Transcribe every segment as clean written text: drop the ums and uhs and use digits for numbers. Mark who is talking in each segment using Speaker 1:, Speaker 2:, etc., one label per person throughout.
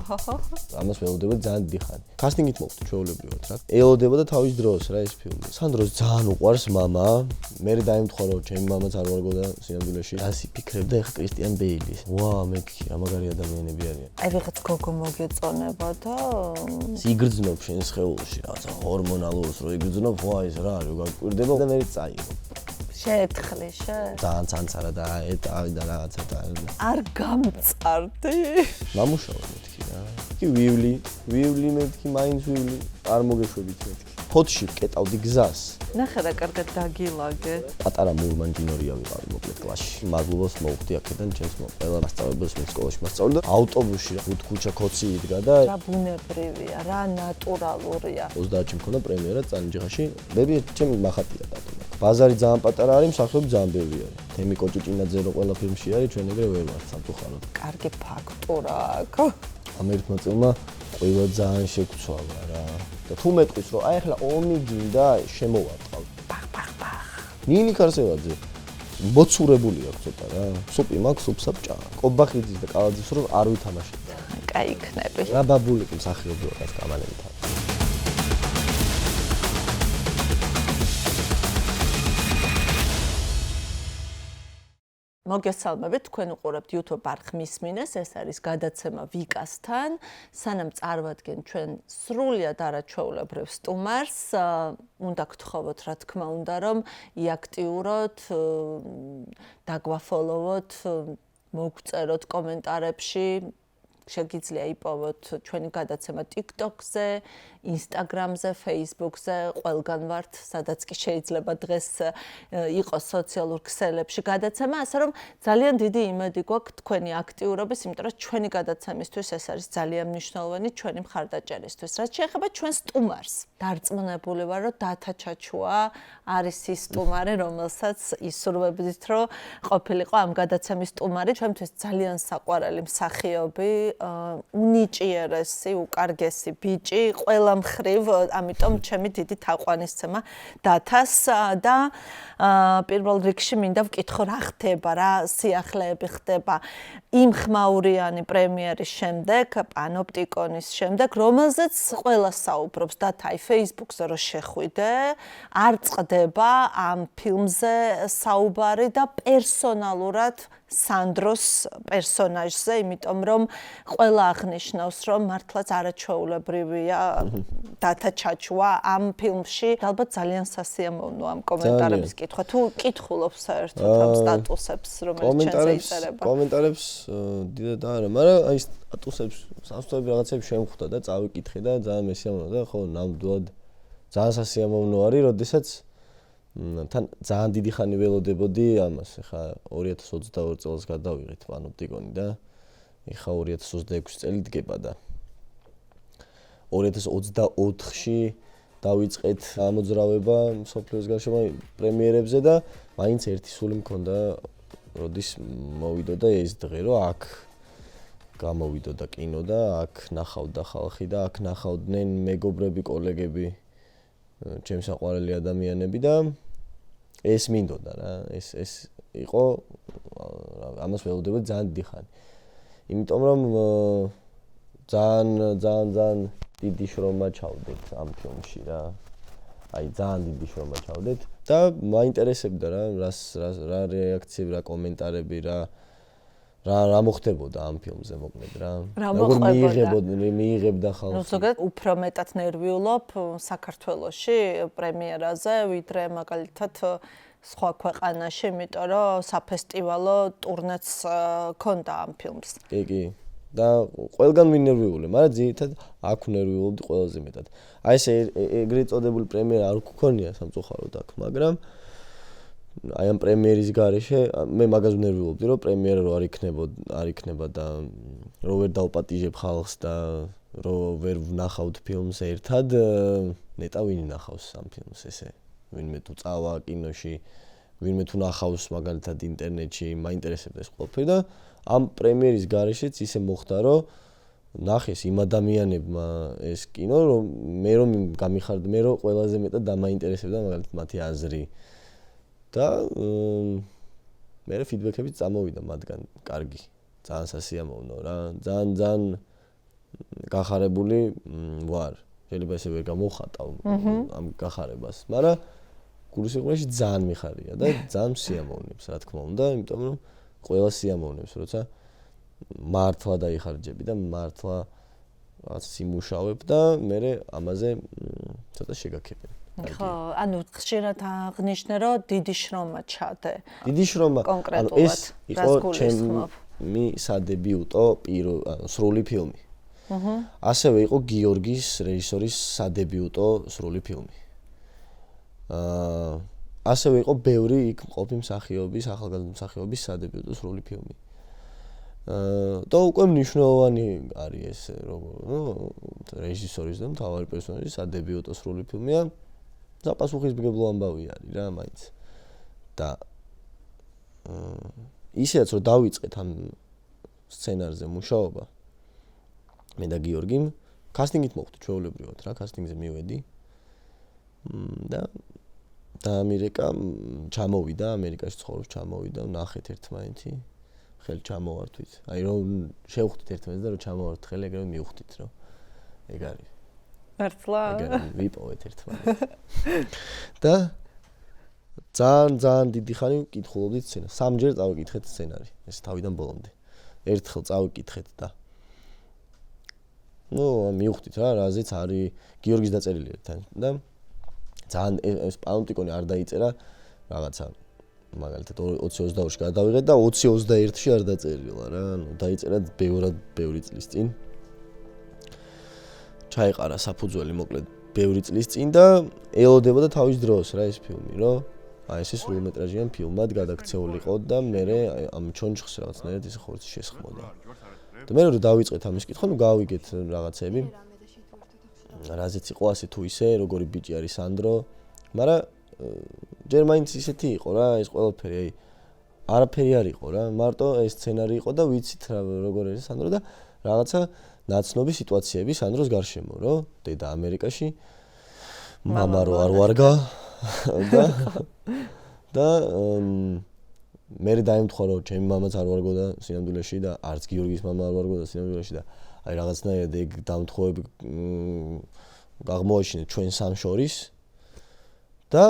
Speaker 1: ამას ველოდება ძალიან დიდი ხანი. კასტინგით მოვხდი ჩვეულებრივად რა. ელოდებოდა თავის დროს რა ეს ფილმი. სანდროს ძალიან უყვარს მამა. მე დაიმთხვა რომ ჩემი მამაც არ ვარგოდა სინამდვილეში. ასე ფიქრობდა ეხა კრისტიან ბეილის. ვა, მეკი, რა მაგარი ადამიანები არიან.
Speaker 2: აი ვიღაც გოგო მოგეწონება და
Speaker 1: იგრძნობ შენ სხეულში რაღაცა ჰორმონალურს რო იგრძნობ, ვა ეს რა არის, გაგვირდება და მე წაიღო.
Speaker 2: შეეთხლი
Speaker 1: ძალიან ცანცარა და ეტავი და რაღაცა და
Speaker 2: არ გამწარდი.
Speaker 1: მამუშაო მეთქი რა. კი ვივლი მეთქი, მაინც ვივლი, არ მოგეშვებით მეთქი. ფოთში ვკეტავდი გზას.
Speaker 2: ნახე რა კარგად დაგილაგე.
Speaker 1: პატარა მურმანჯინორია ვიყავი მოკლედ კლასში. მადლობას მოვხდი აქედან ჩემს ყველა მასწავლებელს მე სკოლაში მასწავლდა. ავტობუსში რა 5 ქუჩა ქოცი იდგა და
Speaker 2: რა ბუნებრივია, რა ნატურალურია.
Speaker 1: 30-ში მქონდა პრემიერა წანჯიხაში. ბები ჩემი მახატია დატომა. ბაზარი ძალიან პატარა არის, მსახიობი ძალიან ბევრი არის. თემი კოჭიჭინაძე რო ყველა ფილმში არის, ჩვენ ეგრე ვერ ვართ სამწუხაროდ.
Speaker 2: კარგი ფაქტურა აქვს.
Speaker 1: ამ ერთ ნაწილმა ყველა ძალიან შეგვცვალა რა. და თუ მეტყვის რომ აი ახლა ომი გინდა შემოვარტყავ. ნინი ქარსევაძე მოცურებული აქვს ცოტა რა. სუპი მაქვს, სუპს აბჭა. კობახიძის და კალაძის რო არ ვითამაშებდა.
Speaker 2: კაი იქნები.
Speaker 1: რა ბაბულიკი მსახიობი ვარ კამალებით.
Speaker 2: მოგესალმებით, თქვენ უყურებთ YouTube არხმის მინეს, ეს არის გადაცემა ვიკასთან. სანამ წარვადგენ ჩვენ სრულიად არაჩვეულებრივ სტუმარს, უნდა გთხოვოთ, რა თქმა უნდა, რომ იაქტიუროთ, დაგვაფოლოვოთ, მოგწეროთ კომენტარებში, შეგიძლია იპოვოთ ჩვენი გადაცემა TikTok-ზე, Instagram-ზე, Facebook-ზე, ყველგან ვართ, სადაც კი შეიძლება დღეს იყოს სოციალურ ქსელებში გადაცემა, ასე რომ ძალიან დიდი იმედი გვაქვს თქვენი აქტიურობის, იმიტომ რომ ჩვენი გადაცემისთვის ეს არის ძალიან მნიშვნელოვანი ჩვენი მხარდაჭერისთვის. რაც შეეხება ჩვენ სტუმარს, დარწმუნებული ვარ, რომ დათა ჩაჩუა არის ის სტუმარი, რომელსაც ისურვებდით, რომ ყოფილიყო ამ გადაცემის სტუმარი, ჩვენთვის ძალიან საყვარელი მსახიობი, უნიჭიერესი, უკარგესი ბიჭი, ყველა მხრივ, ამიტომ ჩემი დიდი თაყვანისცემა დათას და პირველ რიგში მინდა ვკითხო რა ხდება, რა სიახლეები ხდება იმ ხმაურიანი პრემიერის შემდეგ, პანოპტიკონის შემდეგ, რომელზეც ყველა საუბრობს დათა აი Facebook-ზე რო შეხვიდე, არ წყდება ამ ფილმზე საუბარი და პერსონალურად სანდროს პერსონაჟზე, იმიტომ რომ ყველა აღნიშნავს, რომ მართლაც არაჩვეულებრივია დათა ჩაჩუა ამ ფილმში. ალბათ ძალიან სასიამოვნო ამ კომენტარების კითხვა. თუ კითხულობს საერთოდ ამ სტატუსებს, რომელიც ჩვენზე იწერება.
Speaker 1: კომენტარებს დიდად არა, მაგრამ აი სტატუსებს, სასწაულები რაღაცებს შემხვდა და წავიკითხე და ძალიან მესიამოვნო და ხო, ნამდვილად ძალიან სასიამოვნო არის, როდესაც თან ძალიან დიდი ხანი ველოდებოდი ამას. ეხა 2022 წელს გადავიღეთ პანოპტიკონი და ეხა 2026 წელი დგება და 2024-ში დავიწყეთ ამოძრავება მსოფლიოს გარშემო პრემიერებზე და მაინც ერთი სული მქონდა, როდის მოვიდოდა ეს დღე, რომ აქ გამოვიდოდა კინო და აქ ნახავდა ხალხი და აქ ნახავდნენ მეგობრები, კოლეგები, ჩემს საყვარელი ადამიანები და ეს მინდოდა რა, ეს იყო ამას ველოდება ძალიან დიდი ხანი. იმიტომ რომ ძალიან დიდი შრომა ჩავდეთ ამ ფილმში რა. აი ძალიან დიდი შრომა ჩავდეთ და მაინტერესებდა რა რეაქციები, რა კომენტარები, რა მოხდებოდა ამ ფილმზე მოკლედ რა.
Speaker 2: როგორ
Speaker 1: მიიღებდა ხალხი.
Speaker 2: ნუ ზოგადად უფრო მეტად ნერვიულობ საქართველოში პრემიერაზე, ვიდრე მაგალითად სხვა ქვეყანაში, იმიტომ რომ საფესტივალო ტურნეც ქონდა ამ ფილმს.
Speaker 1: კი. და ყველგან ვინერვიულე, მაგრამ ძირითადად აქ ნერვიულობდი ყველაზე მეტად. აი ეს ეგრეთ წოდებული პრემიერა არ გქონია სამწუხაროდ აქ, მაგრამ აი ამ პრემიერის გარეშე მე მაგას ვნერვიულობდი, რომ პრემიერა რო არ იქნება და რო ვერ დავპატიჟებ ხალხს და რო ვერ ვნახავთ ფილმს ერთად, ნეტა ვინ ნახავს ამ ფილმს ესე. ვინმე თუ წავა კინოში, ვინმე თუ ნახავს მაგალითად ინტერნეტში, მაინტერესებდა ეს ყველაფერი და ამ პრემიერის გარეშეც ისე მოხდა, რომ ნახეს იმ ადამიანებმა ეს კინო, რომ მე გამიხარდა, მე ყველაზე მეტად დამაინტერესებდა მაგალითად მათი აზრი. და მე ფიდბექებიც წამოვიდა მათგან კარგი, ძალიან სასიამოვნო რა. ძალიან გახარებული ვარ. შეიძლება ესე ვერ გამოვხატავ ამ გახარებას, მაგრამ გულის სიყვარულში ძალიან მიხარია და ძალიან სიამოვნებს, რა თქმა უნდა, იმიტომ რომ ყველა სიამოვნებს, როცა მართლა დაიხარჯები და მართლა რაღაც იმუშავებ და მე ამაზე ცოტა შეგაქებენ.
Speaker 2: ხო, ანუ ხშირად აღნიშნე, რომ დიდი შრომა ჩადე.
Speaker 1: დიდი შრომა, ანუ ეს იყო ჩემი სადებიუტო სრული ფილმი. ასევე იყო გიორგის რეჟისორის სადებიუტო სრული ფილმი. ასევე იყო ბევრი იქ მყოფი მსახიობის, ახალგაზრდა მსახიობის სადებიუტო სრული ფილმი. და უკვე მნიშვნელოვანი არის ეს როგორ რეჟისორის და მთავარი პერსონაჟის სადებიუტო სრული ფილმია. საპასუხისმგებლო ამბავი არის რა მაინც. და ისეც რომ დავიწყეთ ამ სცენარზე მუშაობა მე და გიორგიმ კასტინგით მოხვდი ჩვეულებრივად რა კასტინგზე მივედი და ამერიკა ჩამოვიდა ამერიკაში ცხოვრობს ჩამოვიდა ნახეთ ერთმანეთი ხელი ჩამოვართვით აი რომ შევხვდით ერთმანეთს და რომ ჩამოვართ ხელი ეგრევე მივხვდით რომ ეგ არის
Speaker 2: მართლა
Speaker 1: ვიპოვეთ ერთმანეთს და ძალიან დიდი ხანი ვკითხულობდით სცენარს სამჯერ წავიკითხეთ სცენარი ეს თავიდან ბოლომდე ერთხელ წავიკითხეთ და მივხვდით რა რაზეც არის გიორგის დაწერილი ერთთან და ძალიან ეს პანოპტიკონი არ დაიწერა რაღაცა მაგალითად 20-22-ში გადავიღეთ და 20-21-ში არ დაწერილა რა ანუ დაიწერა ბევრი წლის წინ ჩაიყარა საფუძველი მოკლედ ბევრი წლის წინ და ელოდებოდა თავის დროს რა ეს ფილმი რომ აი ეს სრულმეტრაჟიან ფილმად გადაქცეულიყო და მე ამ ჩონჩხს რაღაცნაირად ის ხორცი შესხმოდა და მე რომ დავიწყეთ ამის კითხვა ნუ გავიგეთ რაღაცები რაზეც იყო ასე თუ ისე როგორი ბიჭი არის სანდრო მაგრამ ჯერ მაინც ისეთი იყო რა ეს ყველაფერი აი არაფერი არ იყო რა მარტო ეს სცენარი იყო და ვიცით რა როგორ არის სანდრო და რაღაცა ნაცნობი სიტუაციები სანდროს გარშემო რომ დედა ამერიკაში მამა რო არ ვარგა და მე დაემთხვა რომ ჩემი მამაც არ ვარგოდა სინამდვილეში და არც გიორგის მამა არ ვარგოდა სინამდვილეში და აი რაღაცნაირად ეგ დამთხოები აღმოაჩინეთ ჩვენ სამ შორის და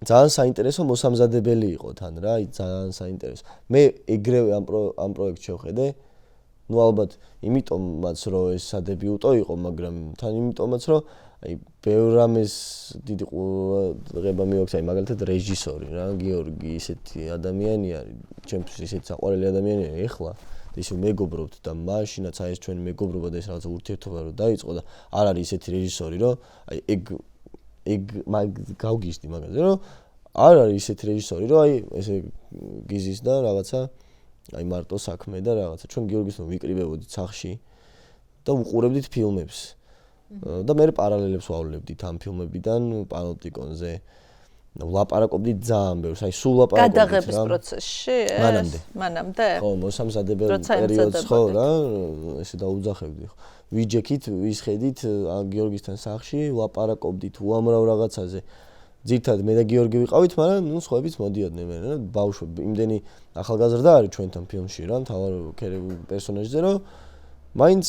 Speaker 1: ძალიან საინტერესო მოსამზადებელი იყო თან რა აი ძალიან საინტერესო მე ეგრევე ამ პროექტს შევხედე ну ალბათ იმიტომაც რომ ეს სადებიუტო იყო მაგრამ თან იმიტომაც რომ აი ბევრ რამეს დიდი ყურადღება მიაქვს აი მაგალითად რეჟისორი რა გიორგი ისეთი ადამიანი არის ჩემთვის ისეთი საყვარელი ადამიანი არის ეხლა ისე მეგობრობთ და მაშინაც აი ეს ჩვენი მეგობრობა და ეს რაღაც ურთიერთობა რომ დაიწყო და არ არის ისეთი რეჟისორი რომ აი ეგ გავგიჟდი მაგაზე რომ არ არის ისეთი რეჟისორი რომ აი ესე გიზის და რაღაცა აი მარტო საქმე და რაღაცა ჩვენ გიორგისთან ვიკრიბებოდით სახში და უყურებდით ფილმებს და მე პარალელებს ვავლებდით ამ ფილმებიდან პანოპტიკონზე ვლაპარაკობდით ძალიან ბევრს აი სულ ლაპარაკობდით
Speaker 2: გადაღების პროცესში მანამდე
Speaker 1: ხო მოსამზადებელ პერიოდს ხო რა ესე დაუძახებდი ხო ვიჯექით ვისხედით გიორგისთან სახში ვლაპარაკობდით უამრავ რაღაცაზე ძირთად მე და გიორგი ვიყავით მაგრამ ნუ სხვაებიც მოდიოდნენ მე რა ბავშვები იმდენი ახალგაზრდა არის ჩვენთან ფილმში რა მთავარ პერსონაჟზე რომ მაინც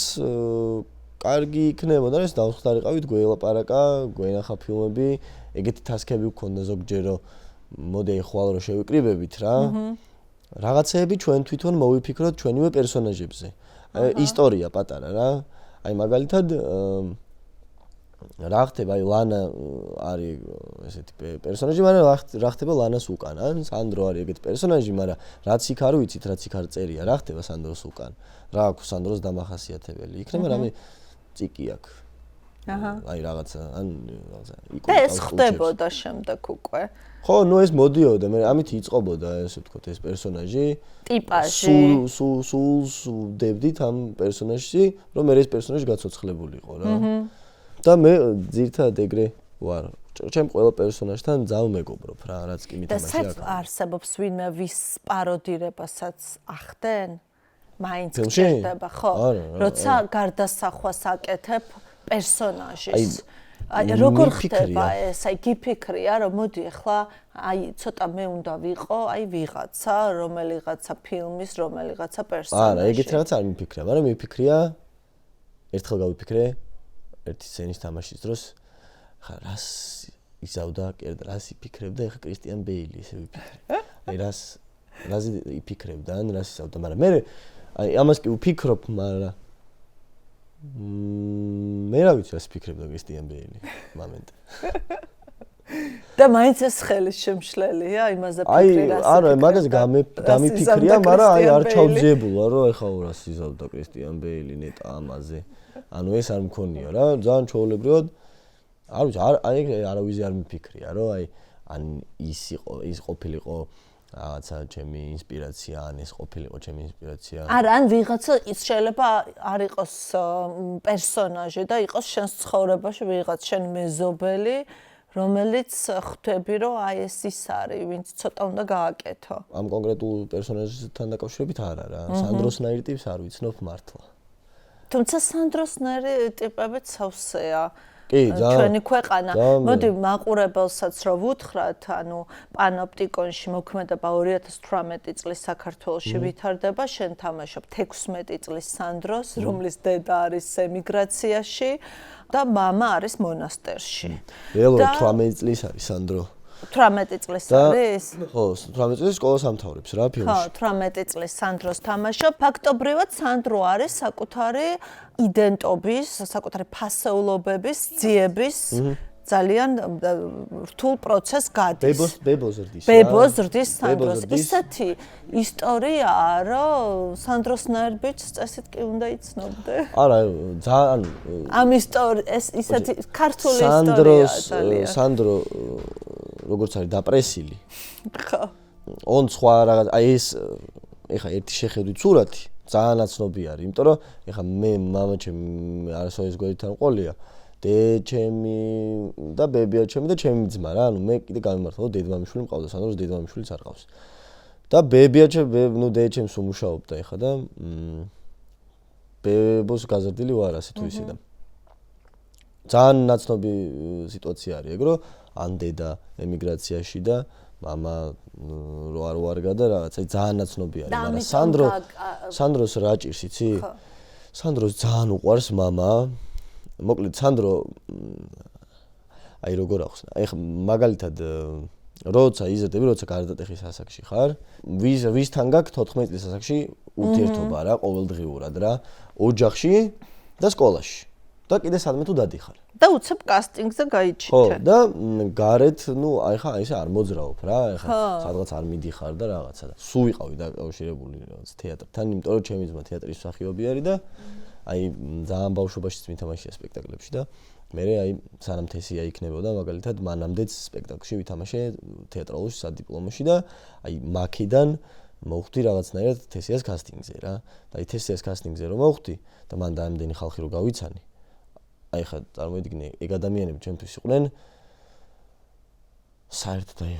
Speaker 1: კარგი იქნებოდა ეს დავხდარიყავით გველაპარაკა გვენახა ფილმები ეგეთი ტასკები ვქონდა ზოგჯერ რომ მოდი ხვალ რომ შევიკრიბებით რა რაღაცეები ჩვენ თვითონ მოვიფიქროთ ჩვენივე პერსონაჟებზე ისტორია პატარა რა აი მაგალითად რა ხდება აი ლანა არის ესეთი პერსონაჟი მაგრამ რა ხდება ლანას უკან ან სანდრო არის ეგეთი პერსონაჟი მაგრამ რაც იქ არ ვიცით რაც იქ არ წერია რა ხდება სანდროს უკან რა აქვს სანდროს დამახასიათებელი იქნება რამე ციკი აქვს აი რაღაცა ან რაღაცა
Speaker 2: და ეს ხდებოდა შემდეგ უკვე
Speaker 1: ხო ნუ ეს მოდიოდა მე ამით იწყობოდა ესე ვთქვათ ეს პერსონაჟი
Speaker 2: ტიპაჟი
Speaker 1: სულ დებდით ამ პერსონაჟში რომ მე ეს პერსონაჟი გაცოცხლებულიყო რა და მე ძირთადად ეგრე ვარ ჩემ ყველა პერსონაჟთან ძალიან მეგობრობ რა რაც კი მითამაშე
Speaker 2: აქვს და არსებობს ვინმე ვის პაროდირებასაც ახდენ მაინც გჭირდება ხო როცა გარდასახვას აკეთებ პერსონაჟის აი როგორ ხდება ეს აი გიფიქრია რომ მოდი ახლა აი ცოტა მე უნდა ვიყო აი ვიღაცა რომელიღაცა ფილმის რომელიღაცა პერსონაჟი
Speaker 1: არა ეგეთ რაღაც არ მიფიქრია მაგრამ მიფიქრია ერთხელ გავიფიქრე ერთი სცენის თამაშის დროს ხა რას იზავდა კერდა რას იფიქრებდა ეხა კრისტიან ბეილი ესე ვიფიქრე აი რაზე იფიქრებდა ან რას იზავდა მაგრამ მე აი ამას კი ვფიქრობ მაგრამ მე რა ვიცი რას ფიქრებდა კრისტიან ბეილი მომენტ
Speaker 2: და მაინც ეს ხელის შემშლელია იმაზე ფიქრი რას
Speaker 1: აი არა მაგაზე გამიფიქრია მაგრამ აი არ ჩავძიებულა რომ ეხა რას იზავდა კრისტიან ბეილი ნეტა ამაზე ანუ ეს არ მქონია რა ძალიან ჩაოლებრივად არ ვიცი არავის არ მიფიქრია რომ აი ან ის ყოფილიყო რაღაცა ჩემი ინსპირაცია ან ეს ყოფილიყო ჩემი ინსპირაცია
Speaker 2: არა ან ვიღაცა ის შეიძლება არ იყოს პერსონაჟი და იყოს შენს ცხოვრებაში ვიღაც შენ მეზობელი რომელიც ხვდები რომ აი ეს ის არის ვინც ცოტა უნდა გააკეთო
Speaker 1: ამ კონკრეტულ პერსონაჟთან დაკავშირებით არა რა სანდროსნაირი ტიპს არ ვიცნობ მართლა
Speaker 2: თუმცა სანდროსნაირი ტიპებიც სავსეა
Speaker 1: კი ძალიან
Speaker 2: ჩვენი ქვეყანა მოდი მაყურებელსაც რო ვუთხრათ ანუ პანოპტიკონში მოქმედება 2018 წლის საქართველოში ვითარდება შენ თამაშობ 16 წლის სანდროს რომლის დედა არის ემიგრაციაში და მამა არის მონასტერში
Speaker 1: ველო 18 წლის არის სანდრო
Speaker 2: 18 წლის არის?
Speaker 1: ხო, 18 წლის სკოლას ამთავრებს რა ფილმში.
Speaker 2: ხო, 18 წლის სანდროს თამაშობ. ფაქტობრივად სანდრო არის საკუთარი იდენტობის, საკუთარი ფასეულობების, ძიების ძალიან რთულ პროცესს გადის.
Speaker 1: ბებოს ზრდის.
Speaker 2: ბებოს ზრდის სანდროს. ისეთი ისტორიაა, რომ სანდროსნაირ ბიჭს წესით კი უნდა იცნობდე.
Speaker 1: არა, ძალიან
Speaker 2: ამ ეს ისეთი ქართული ისტორიაა ძალიან.
Speaker 1: სანდრო როგორც არის დაპრესილი.
Speaker 2: ხო.
Speaker 1: on სხვა რაღაც აი ეს ეხა ერთი შეხედვით სურათი ძალიან აცნობი არის, იმიტომ რომ ეხა მე მამაჩემი არასოდეს გვერდთან ყოლია. ჩემი და ბებია ჩემი და ჩემი ძმა რა, ანუ მე კიდე გამიმართლა, რომ დედმამიშვილი მყავდა, სანდროს დედმამიშვილიც არ ყავს. და ბებია ჩემი, დედჩემს უმუშაობდა ეხა და ბებოს გაზრდილი ვარ ასე თუ ისე და ძალიან ნაცნობი სიტუაცია არის ეგ, რომ ან დედა ემიგრაციაში და მამა რო არ ვარგა და რაღაც აი ძალიან ნაცნობი არის, მაგრამ სანდროს რა ჭირს იცი? სანდროს ძალიან უყვარს მამა. მოკლედ სანდრო აი როგორ ახსნა ეხ მაგალითად როცა იზრდები როცა გარდატეხის ასაკში ხარ ვისთან გაქვს 14 წლის ასაკში ურთიერთობა რა ყოველდღიურად რა ოჯახში და სკოლაში და კიდე სადმე თუ დადიხარ
Speaker 2: და უცებ კასტინგზე გაიჩინე
Speaker 1: ხო და გარეთ ნუ აი ხა ისე არ მოძრაობ რა ეხა სადღაც არ მიდიხარ და რაღაცა და სულ ვიყავი დაკავშირებული რაღაც თეატრთან იმიტომ რომ ჩემი ძმა თეატრის მსახიობი არის და აი ძალიან ბავშვობაშიც მითამაშია სპექტაკლებში და მე აი სანამ თესია იქნებოდა მაგალითად მანამდეც სპექტაკლში ვითამაშე თეატრალურ სადიპლომოში და აი მაქედან მოვხვდი რაღაცნაირად თესიას კასტინგზე რა და აი თესიას კასტინგზე რომ მოვხვდი და მან დაამდენი ხალხი რო გავიცანი აი ხა წარმოიდგინე ეგ ადამიანები ჩემთვის იყვნენ საერთოდ აი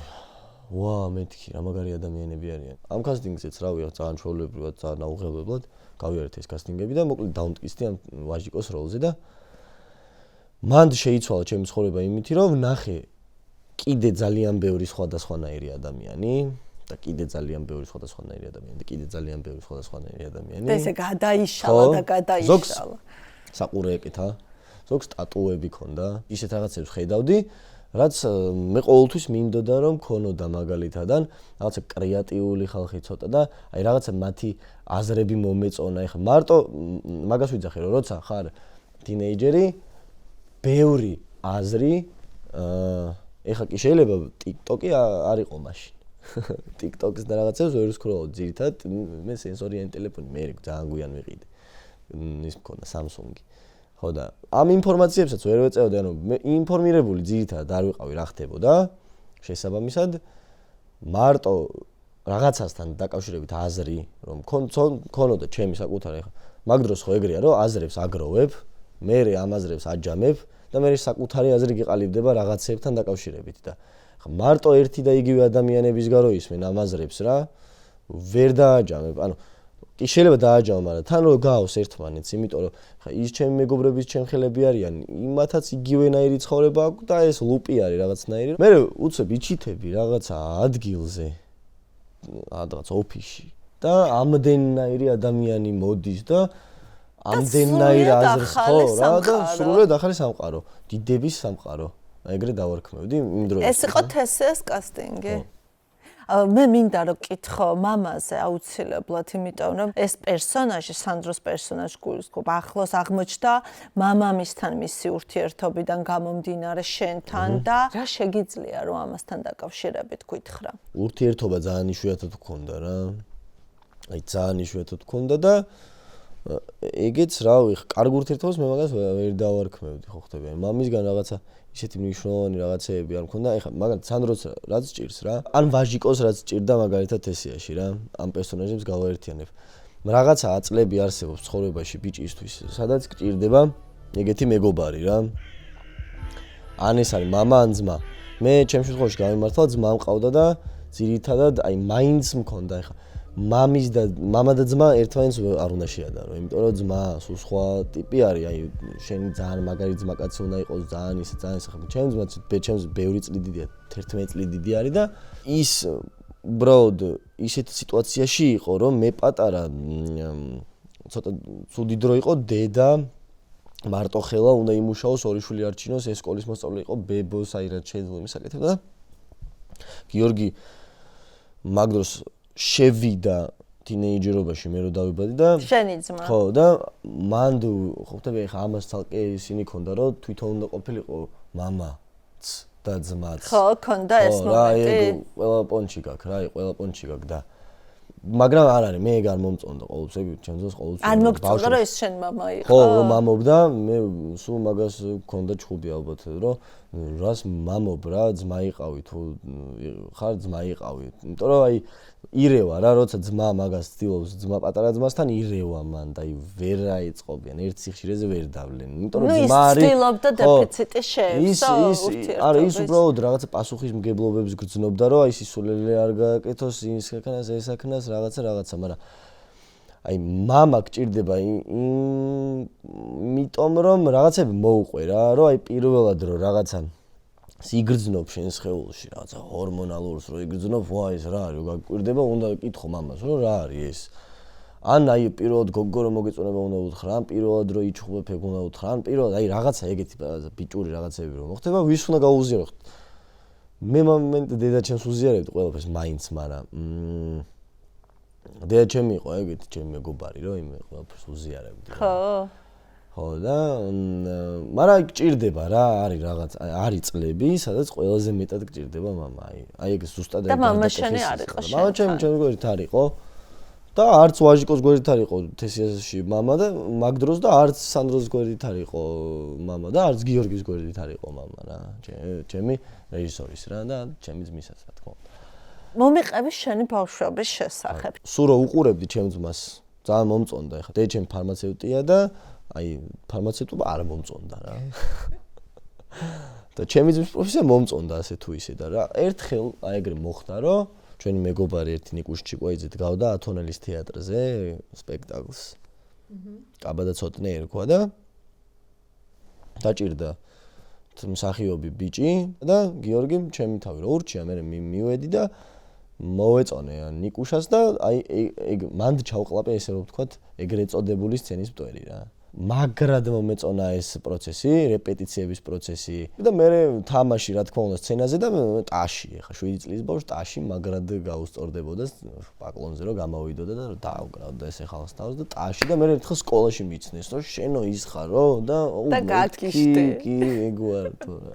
Speaker 1: ვა მეთქი რა მაგარი ადამიანები არიან ამ კასტინგზეც რა ვიღა ძალიან ჩვეულებრივად ძალიან აუღებებლად გავიარეთ ეს კასტინგები და მოკლედ დაუნტკისდი ამ ვაჟიკოს როლზე და მან შეიცვალა ჩემი ცხოვრება იმითი რომ ნახე კიდე ძალიან ბევრი სხვადასხვანაირი ადამიანი და კიდე ძალიან ბევრი სხვადასხვანაირი ადამიანი და კიდე ძალიან ბევრი სხვადასხვანაირი ადამიანი
Speaker 2: და ესე გადაიშალა და გადაიშალა
Speaker 1: საყურე ეკეთა ზოგს ტატუები ქონდა ისეთ რაღაცებს ხედავდი რაც მე ყოველთვის მინდოდა რომ ქონოდა მაგალითადან რაღაცა კრეატიული ხალხი ცოტა და აი რაღაცა მათი აზრები მომეწონა ეხა მარტო მაგას ვიძახე რომ როცა ხარ თინეიჯერი ბევრი აზრი ეხა კი შეიძლება TikTok-ი არ იყო მაშინ TikTok-ს და რაღაცებს ვერ ვსკროლობ ძირითადად მე სენსორიანი ტელეფონი მე ძალიან გვიან ვიყიდე ის მქონდა Samsung-ი ხო და ამ ინფორმაციებსაც ვერ ვეწევდი, ანუ მე ინფორმირებული ძირითადად არ ვიყავი რა ხდებოდა. შესაბამისად მარტო რაღაცასთან დაკავშირებით აზრი, რომ ქონოდა ჩემი საკუთარი ხა. მაგ დროს ხო ეგრეა, რომ აზრებს აგროვებ, მე ამ აზრებს აჯამებ და მე საკუთარი აზრი გიყალიბდება რაღაცებთან დაკავშირებით და ხა მარტო ერთი და იგივე ადამიანების გარო ისმენ ამ აზრებს რა, ვერ დააჯამებ. ანუ კი შეიძლება დააჯამო, მაგრამ თან რო გაავს ერთმანეთს, იმიტომ რომ ხა ის ჩემი მეგობრების ჩემხელები არიან, იმათაც იგივენაირი ცხოვრება აქვს და ეს ლუპი არის რაღაცნაირი. მე უცებ იჩითები რაღაცა ადგილზე, რაღაც ოფისში და ამდენნაირი ადამიანი მოდის და ამდენნაირ აზრს ხო რა და სრულად ახალი სამყარო, დიდების სამყარო. ეგრე დავარქმევდი იმ დროს.
Speaker 2: ეს იყო TCS კასტინგი. მე მინდა რომ კითხო მამაზე აუცილებლად, იმიტომ რომ ეს პერსონაჟი, სანდროს პერსონაჟი გულისხმობ, ახლოს აღმოჩნდა მამამისთან მისი ურთიერთობიდან გამომდინარე შენთან და რა შეგიძლია რომ ამასთან დაკავშირებით გითხრა?
Speaker 1: ურთიერთობა ძალიან იშვიათად გქონდა რა. აი ძალიან იშვიათად გქონდა და ეგეც რავი, კარგ ურთიერთობას მე მაგას ვერ დავარქმევდი, ხო ხდება. მამისგან რაღაცა ისეთი მნიშვნელოვანი რაღაცეები არ მქონდა. ეხლა მაგალითად სანდროს რაც ჭირს რა. ან ვაჟიკოს რაც ჭირდა მაგალითად თესიაში რა. ამ პერსონაჟებს გავაერთიანებ. რაღაცა აწლები არსებობს ცხოვრებაში ბიჭისთვის, სადაც გჭირდება ეგეთი მეგობარი რა. ან ეს არის მამა ან ძმა. მე ჩემ შემთხვევაში გამიმართლა ძმა მყავდა და ძირითადად აი მაინც მქონდა ეხლა მამა და ძმა ერთმანეთს არ უნდა შეადარო, იმიტომ რომ ძმა სულ სხვა ტიპი არის, აი შენი ძალიან მაგარი ძმაკაცი უნდა იყოს, ძალიან ისე ჩემს ძმაც ჩემს ბევრი წლი დიდია, 11 წლი დიდი არის და ის უბრალოდ ისეთ სიტუაციაში იყო, რომ მე პატარა ცოტა ცუდი დრო იყო დედა მარტო ხელა უნდა იმუშაოს, ორი შვილი არ ჩინოს, ეს სკოლის მოსწავლე იყო, ბებოს აი რაც შეიძლება იმისაკეთებდა და გიორგი მაგდროს შევიდა თინეიჯერობაში მე რო დავიბადი და
Speaker 2: შენი ძმა
Speaker 1: ხო და მანდ ხო ხტები ხა ამას თალკე ისინი ქონდა რომ თვითონ უნდა ყოფილიყო მამაც და ძმაც
Speaker 2: ხო ქონდა ეს მომენტი
Speaker 1: ყველა პონჩი გაქვს რა ყველა პონჩი გაქვს და მაგრამ არ არის მე ეგ არ მომწონდა ყოველთვის ეგ ჩემს ყოველთვის
Speaker 2: არ მოგწონდა რომ ეს შენ მამა იყო
Speaker 1: ხო რომ მამობდა მე სულ მაგას ქონდა ჩხუბი ალბათ რომ რას მამობ რა ძმა იყავი თუ ხარ ძმა იყავი იმიტომ რომ აი ირევა რა როცა ძმა მაგას ცდილობს ძმა პატარა ძმასთან ირევა მან და აი ვერ აიწყობიან ერთ სიხშირეზე ვერ დავლენ იმიტომ რომ ძმა არის
Speaker 2: ცდილობდა დეფიციტი შეეცვა
Speaker 1: არა ის უბრალოდ რაღაცა პასუხისმგებლობებს გრძნობდა რომ აი სისულელე არ გააკეთოს ის ეკანას ეს აკნას რაღაცა მაგრამ აი მამა გჭირდება იმიტომ რომ რაღაცები მოუყვე რა რომ აი პირველად რომ რაღაცა სიგრძნობ შენ სხეულში რაღაცა ჰორმონალურს რო იგრძნობ ვა ეს რა არის გაგვირდება უნდა კითხო მამას რომ რა არის ეს ან აი პირველად გოგო რომ მოგეწონება უნდა უთხრა ან პირველად რო იჩხუბებ ეგ უნდა უთხრა ან პირველად აი რაღაცა ეგეთი ბიჭური რაღაცები რომ მოხდება ვის უნდა გაუზიაროთ მე მომენტ დედა ჩემს უზიარებდი ყველაფერს მაინც მაგრამ დედა ჩემი იყო ეგეთი ჩემი მეგობარი რომ იმე ყველაფერს უზიარებდი
Speaker 2: ხო
Speaker 1: ხო და მაგრამ გჭირდება რა არის რაღაც არის წლები სადაც ყველაზე მეტად გჭირდება მამა აი ეგ ზუსტად
Speaker 2: და მამა შენი არ იყო
Speaker 1: მამა ჩემი გვერდით არ იყო და არც ვაჟიკოს გვერდით არ იყო თესიაში მამა და მაგ დროს და არც სანდროს გვერდით არ იყო მამა და არც გიორგის გვერდით არ იყო მამა რა ჩემი რეჟისორის რა და ჩემი ძმისაც რა თქმა უნდა
Speaker 2: მომიყევი შენი ბავშვობის შესახებ
Speaker 1: სულ რო უყურებდი ჩემ ძმას ძალიან მომწონდა ეხლა დედა ჩემი ფარმაცევტია და აი ფარმაცევტობა არ მომწონდა რა და ჩემი ძმის პროფესია მომწონდა ასე თუ ისე და რა ერთხელ აი ეგრე მოხდა რომ ჩვენი მეგობარი ერთი ნიკუშ ჩიკვაიძე დგავდა ათონელის თეატრზე სპექტაკლს კაბადა ცოტნე ერქვა და დაჭირდა მსახიობი ბიჭი და გიორგი ჩემი თავი რო ურჩია მე მივედი და მოვეწონე ნიკუშას და აი ეგ მანდ ჩავყლაპე ესე რომ ვთქვათ ეგრეთ წოდებული სცენის მტვერი რა მაგრად მომეწონა ეს პროცესი, რეპეტიციების პროცესი და მე თამაში რა თქმა უნდა სცენაზე და ტაში ახლა 7 წლის ბავშვი ტაში მაგრად გაუსწორდებოდა პაკლონზე რომ გამოვიდოდა და დაავკრავდა ეს ახალს თავს და ტაში და მე ერთხელ სკოლაში მიცნეს რომ შენო ის ხარო და
Speaker 2: გატკიშტე
Speaker 1: კი ეგ ვარ თუ რა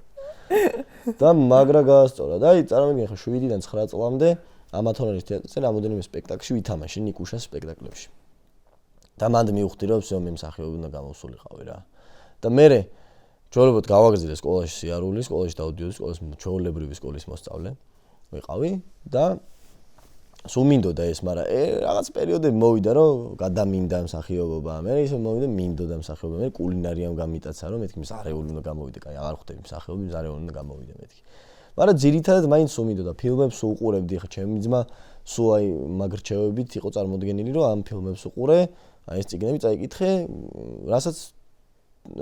Speaker 1: და მაგრა გაასწორა და აი წარმოგიდგენ ხა 7-დან 9 წლამდე ამათონელის თეატრზე რამოდენიმე სპექტაკლში ვითამაშე ნიკუშას სპექტაკლებში და მანდ მივხვდი რომ всё მე მსახიობი უნდა გამოსულიყავი რა და მე ჩვეულებრივ გავაგზავნე სკოლაში სიარული სკოლაში დავდიოდი სკოლის ჩვეულებრივი სკოლის მოსწავლე ვიყავი და სულ მინდოდა ეს მაგრამ რაღაც პერიოდები მოვიდა რომ გადამინდა მსახიობობა მე ისე მოვიდა მინდოდა მსახიობობა მე კულინარიამ გამიტაცა რომ მეთქი მზარეული უნდა გამოვიდე კაი აღარ ხვდები მსახიობი მზარეული უნდა გამოვიდე მეთქი მაგრამ ძირითადად მაინც სულ მინდოდა ფილმებს უყურებდი ხა ჩემი ძმა სულ აი მაგრჩევებით იყო წარმოდგენილი რომ ამ ფილმებს უყურე აი ეს წიგნები წაიკითხე, რასაც